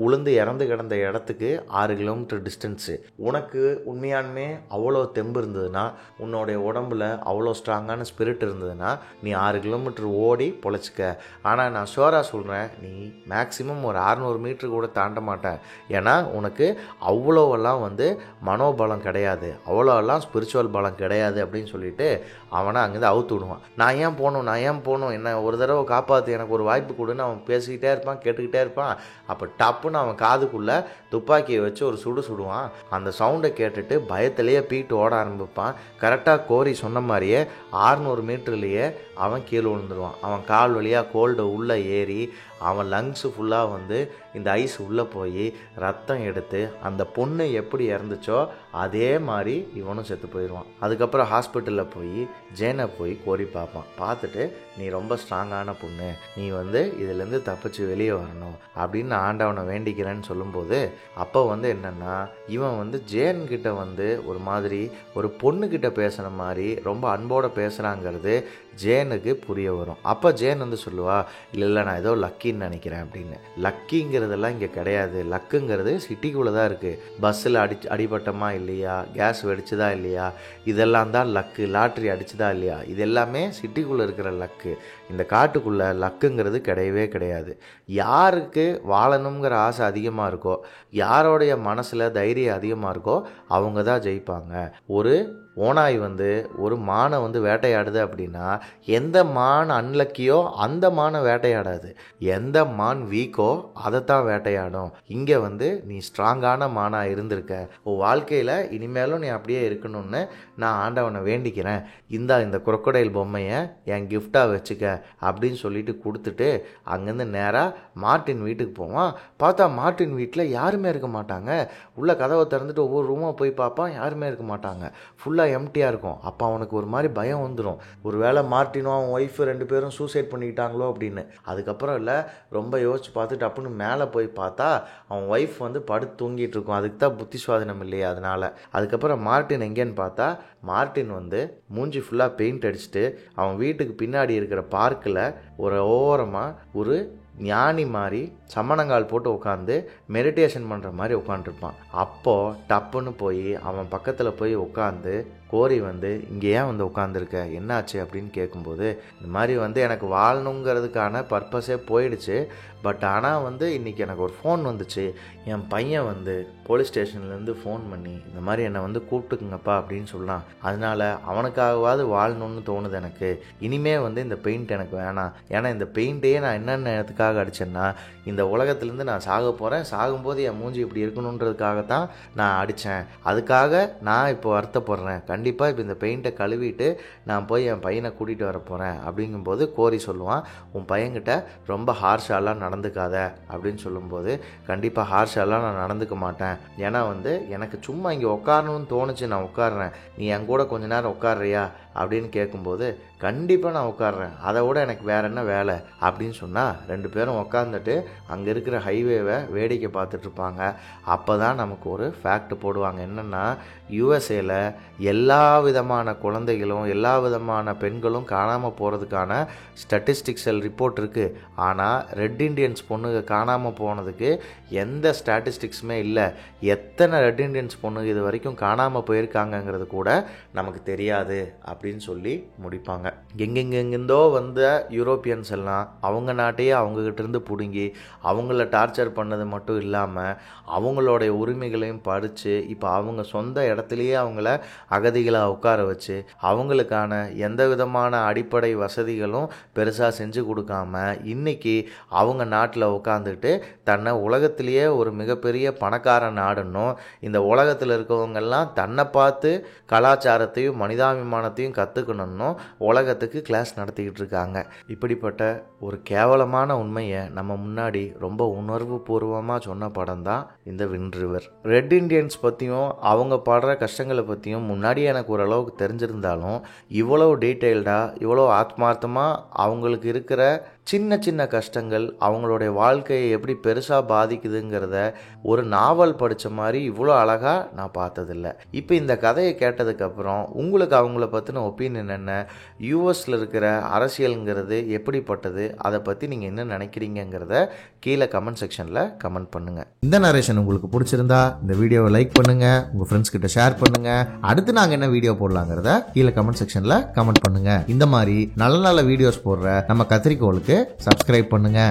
உளுந்து இறந்து கிடந்த இடத்துக்கு 6 கிலோமீட்டர் டிஸ்டன்ஸு. உனக்கு உண்மையானுமே அவ்வளோ தெம்பு இருந்ததுன்னா, உன்னோடைய உடம்புல அவ்வளோ ஸ்ட்ராங்கான ஸ்பிரிட் இருந்ததுன்னா, நீ 6 கிலோமீட்டர் ஓடி பொழைச்சிக்க. ஆனால் நான் ஷோராக சொல்கிறேன், நீ மேக்ஸிமம் ஒரு 600 மீட்டர் கூட தாண்ட மாட்டேன். ஏன்னா உனக்கு அவ்வளோவெல்லாம் வந்து மனோபலம் கிடையாது, அவ்வளோவெல்லாம் ஸ்பிரிச்சுவல் பலம் கிடையாது அப்படின்னு சொல்லிட்டு அவனை அங்கேருந்து அவுத்து விடுவான். நான் ஏன் போகணும், என்ன ஒரு தடவை காப்பாற்று, எனக்கு ஒரு வாய்ப்பு கொடுன்னு அவன் பேசிக்கிட்டே இருப்பான், கேட்டுக்கிட்டே இருப்பான். அப்போ டப்புன்னு அவன் காதுக்குள்ளே துப்பாக்கியை வச்சு ஒரு சுடுவான். அந்த சவுண்டை கேட்டுட்டு பயத்திலேயே பீட்டு ஓட ஆரம்பிப்பான். கரெக்டாக கோரி சொன்ன மாதிரியே 600 மீட்டர்லேயே அவன் கீழே விழுந்துடுவான். அவன் கால் வழியாக கோல்டு உள்ளே ஏறி அவன் லங்ஸு ஃபுல்லாக வந்து இந்த ஐஸ் உள்ளே போய் ரத்தம் எடுத்து அந்த பொண்ணு எப்படி இறந்துச்சோ அதே மாதிரி இவனும் செத்து போயிடுவான். அதுக்கப்புறம் ஹாஸ்பிட்டலில் போய் ஜேனை போய் கோரி பார்ப்பான். பார்த்துட்டு நீ ரொம்ப ஸ்ட்ராங்கான பொண்ணு, நீ வந்து இதுலேருந்து தப்பிச்சு வெளியே வரணும் அப்படின்னு ஆண்டவனை வேண்டிக்கிறேன்னு சொல்லும்போது அப்போ வந்து என்னென்னா இவன் வந்து ஜேன்கிட்ட வந்து ஒரு மாதிரி ஒரு பொண்ணுக்கிட்ட பேசுகிற மாதிரி ரொம்ப அன்போடு பேசுகிறாங்கிறது ஜேனுக்கு புரிய வரும். அப்போ ஜேன் வந்து சொல்லுவா, இல்லை நான் ஏதோ லக்கின்னு நினைக்கிறேன் அப்படின்னு. லக்கிங்கிறதெல்லாம் இங்கே கிடையாது. லக்குங்கிறது சிட்டிக்குள்ளே தான் இருக்குது. பஸ்ஸில் அடிபட்டமா இல்லையா, கேஸ் வெடிச்சுதா இல்லையா, இதெல்லாம் தான் லக்கு. லாட்ரி அடிச்சுதா இல்லையா, இது எல்லாமே சிட்டிக்குள்ளே இருக்கிற லக்கு. இந்த காட்டுக்குள்ளே லக்குங்கிறது கிடையவே கிடையாது. யாருக்கு வாழணுங்கிற ஆசை அதிகமாக இருக்கோ, யாரோடைய மனசில் தைரியம் அதிகமாக இருக்கோ அவங்க தான் ஜெயிப்பாங்க. ஒரு ஓனாய் வந்து ஒரு மானை வந்து வேட்டையாடுது அப்படின்னா எந்த மான் அன்லக்கியோ அந்த மானை வேட்டையாடாது. எந்த மான் வீக்கோ அதைத்தான் வேட்டையாடும். இங்கே வந்து நீ ஸ்ட்ராங்கான மானாக இருந்திருக்க, உன் வாழ்க்கையில் இனிமேலும் நீ அப்படியே இருக்கணும்னு நான் ஆண்டவனை வேண்டிக்கிறேன். இந்த குரோக்கடைல் பொம்மையை என் கிஃப்டாக வச்சுக்க அப்படின்னு சொல்லிட்டு கொடுத்துட்டு அங்கேருந்து நேராக மார்ட்டின் வீட்டுக்கு போவான். பார்த்தா மார்ட்டின் வீட்டில் யாருமே இருக்க மாட்டாங்க. உள்ள கதவை திறந்துட்டு ஒவ்வொரு ரூமாக போய் பார்ப்பான், யாருமே இருக்க மாட்டாங்க. ஃபுல்லாக எம்டியாக இருக்கும். அப்போ அவனுக்கு ஒரு மாதிரி பயம் வந்துடும். ஒரு வேளை மார்ட்டினும் அவன் ஒய்ஃபு 2 பேரும் சூசைட் பண்ணிக்கிட்டாங்களோ அப்படின்னு. அதுக்கப்புறம் இல்லை ரொம்ப யோசிச்சு பார்த்துட்டு அப்படின்னு மேலே போய் பார்த்தா அவன் ஒய்ஃப் வந்து படுத்து தூங்கிட்டு இருக்கும். அதுக்கு தான் புத்தி சுவாதீனம் இல்லையா, அதனால். அதுக்கப்புறம் மார்ட்டின் எங்கேன்னு பார்த்தா மார்ட்டின் வந்து மூஞ்சி ஃபுல்லாக பெயிண்ட் அடிச்சுட்டு அவன் வீட்டுக்கு பின்னாடி இருக்கிற பார்க்கில் ஒரு ஓரமாக ஒரு ஞானி மாதிரி சமணங்கால் போட்டு உட்காந்து மெடிடேஷன் பண்ணுற மாதிரி உட்காந்துருப்பான். அப்போது டப்புன்னு போய் அவன் பக்கத்தில் போய் உட்காந்து கோரி வந்து இங்கே ஏன் வந்து உட்காந்துருக்க, என்னாச்சு அப்படின்னு கேட்கும்போது இந்த மாதிரி வந்து எனக்கு வாழணுங்கிறதுக்கான பர்பஸே போயிடுச்சு. பட் ஆனால் வந்து இன்றைக்கி எனக்கு ஒரு ஃபோன் வந்துச்சு. என் பையன் வந்து போலீஸ் ஸ்டேஷன்லேருந்து ஃபோன் பண்ணி இந்த மாதிரி என்னை வந்து கூப்பிட்டுக்குங்கப்பா அப்படின்னு சொன்னான். அதனால் அவனுக்காகவாது வாழணும்னு தோணுது எனக்கு. இனிமே வந்து இந்த பெயிண்ட் எனக்கு வேணாம். ஏன்னா இந்த பெயிண்ட்டையே நான் என்னென்ன எதுக்காக அடித்தேன்னா இந்த உலகத்துலேருந்து நான் சாக போகிறேன், சாகும்போது என் மூஞ்சி இப்படி இருக்கணுன்றதுக்காகத்தான் நான் அடித்தேன். அதுக்காக நான் இப்போ வருத்தப்படுறேன். கண்டிப்பாக இப்போ இந்த பெயிண்ட்டை கழுவிட்டு நான் போய் என் பையனை கூட்டிகிட்டு வர போகிறேன் அப்படிங்கும்போது கோரி சொல்லுவான், உன் பையன்கிட்ட ரொம்ப ஹார்ஷாலாம் நடந்துக்காத அப்படின்னு சொல்லும்போது கண்டிப்பாக ஹார்ஷாலாம் நான் நடந்துக்க மாட்டேன். ஏன்னா வந்து எனக்கு சும்மா இங்கே உட்காரணும்னு தோணுச்சு, நான் உட்காடுறேன், நீ என் கூட கொஞ்ச நேரம் உட்காடுறியா அப்படின்னு கேட்கும்போது கண்டிப்பாக நான் உட்காடுறேன், அதை விட எனக்கு வேற என்ன வேலை அப்படின்னு சொன்னால் 2 பேரும் உட்காந்துட்டு அங்கே இருக்கிற ஹைவேவை வேடிக்கை பார்த்துட்ருப்பாங்க. அப்போ தான் நமக்கு ஒரு ஃபேக்ட் போடுவாங்க. என்னென்னா யூஎஸ்ஏல எல்லா விதமான குழந்தைகளும் எல்லா விதமான பெண்களும் காணாமல் போகிறதுக்கான ஸ்டாட்டிஸ்டிக்ஸல் ரிப்போர்ட் இருக்குது. ஆனால் ரெட் இண்டியன்ஸ் பொண்ணுங்க காணாமல் போனதுக்கு எந்த ஸ்டாட்டிஸ்டிக்ஸுமே இல்லை. எத்தனை ரெட் இண்டியன்ஸ் பொண்ணுங்க இது வரைக்கும் காணாமல் போயிருக்காங்கங்கிறது கூட நமக்கு தெரியாது அப்படின்னு சொல்லி முடிப்பாங்க. எங்கெங்கெங்கிருந்தோ வந்த யூரோப்பியன்ஸ் எல்லாம் அவங்க நாட்டையே அவங்ககிட்டேருந்து பிடுங்கி அவங்கள டார்ச்சர் பண்ணது மட்டும் இல்லாமல் அவங்களுடைய உரிமைகளையும் படித்து இப்போ அவங்க சொந்த இடத்துலையே அவங்கள அகதிகளாக உட்கார வச்சு அவங்களுக்கான எந்த விதமான அடிப்படை வசதிகளும் பெருசாக செஞ்சு கொடுக்காம இன்றைக்கி அவங்க நாட்டில் உட்காந்துட்டு தன்னை உலகத்திலேயே ஒரு மிகப்பெரிய பணக்கார நாடுன்னும் இந்த உலகத்தில் இருக்கவங்கெல்லாம் தன்னை பார்த்து கலாச்சாரத்தையும் மனிதாபிமானத்தையும் கற்றுக்கணும்னும் உலகத்துக்கு கிளாஸ் நடத்திக்கிட்டு இருக்காங்க. இப்படிப்பட்ட ஒரு கேவலமான உண்மையை நம்ம முன்னாடி ரொம்ப உணர்வு பூர்வமாக சொன்ன படம் தான் இந்த விண்ட் ரிவர். ரெட் இண்டியன்ஸ் பற்றியும் அவங்க படுற கஷ்டங்களை பற்றியும் முன்னாடியே எனக்கு ஓரளவுக்கு தெரிஞ்சிருந்தாலும் இவ்வளோ டீட்டெயில்டாக இவ்வளோ ஆத்மார்த்தமாக அவங்களுக்கு இருக்கிற சின்ன சின்ன கஷ்டங்கள் அவங்களுடைய வாழ்க்கையை எப்படி பெருசாக பாதிக்குதுங்கிறத ஒரு நாவல் படித்த மாதிரி இவ்வளோ அழகாக நான் பார்த்ததில்ல. இப்போ இந்த கதையை கேட்டதுக்கப்புறம் உங்களுக்கு அவங்கள பற்றின ஒப்பீனியன் என்ன, யூஎஸில் இருக்கிற அரசியலுங்கிறது எப்படிப்பட்டது, அதை பற்றி நீங்கள் என்ன நினைக்கிறீங்கிறத கீழே கமெண்ட் செக்ஷனில் கமெண்ட் பண்ணுங்கள். இந்த நரேஷன் உங்களுக்கு பிடிச்சிருந்தா இந்த வீடியோவை லைக் பண்ணுங்கள், உங்கள் ஃப்ரெண்ட்ஸ் கிட்ட ஷேர் பண்ணுங்கள். அடுத்து நாங்கள் என்ன வீடியோ போடலாங்கிறத கீழே கமெண்ட் செக்ஷனில் கமெண்ட் பண்ணுங்கள். இந்த மாதிரி நல்ல நல்ல வீடியோஸ் போடுற நம்ம கத்திரிக்கோளுக்கு சப்ஸ்கிரைப் பண்ணுங்க.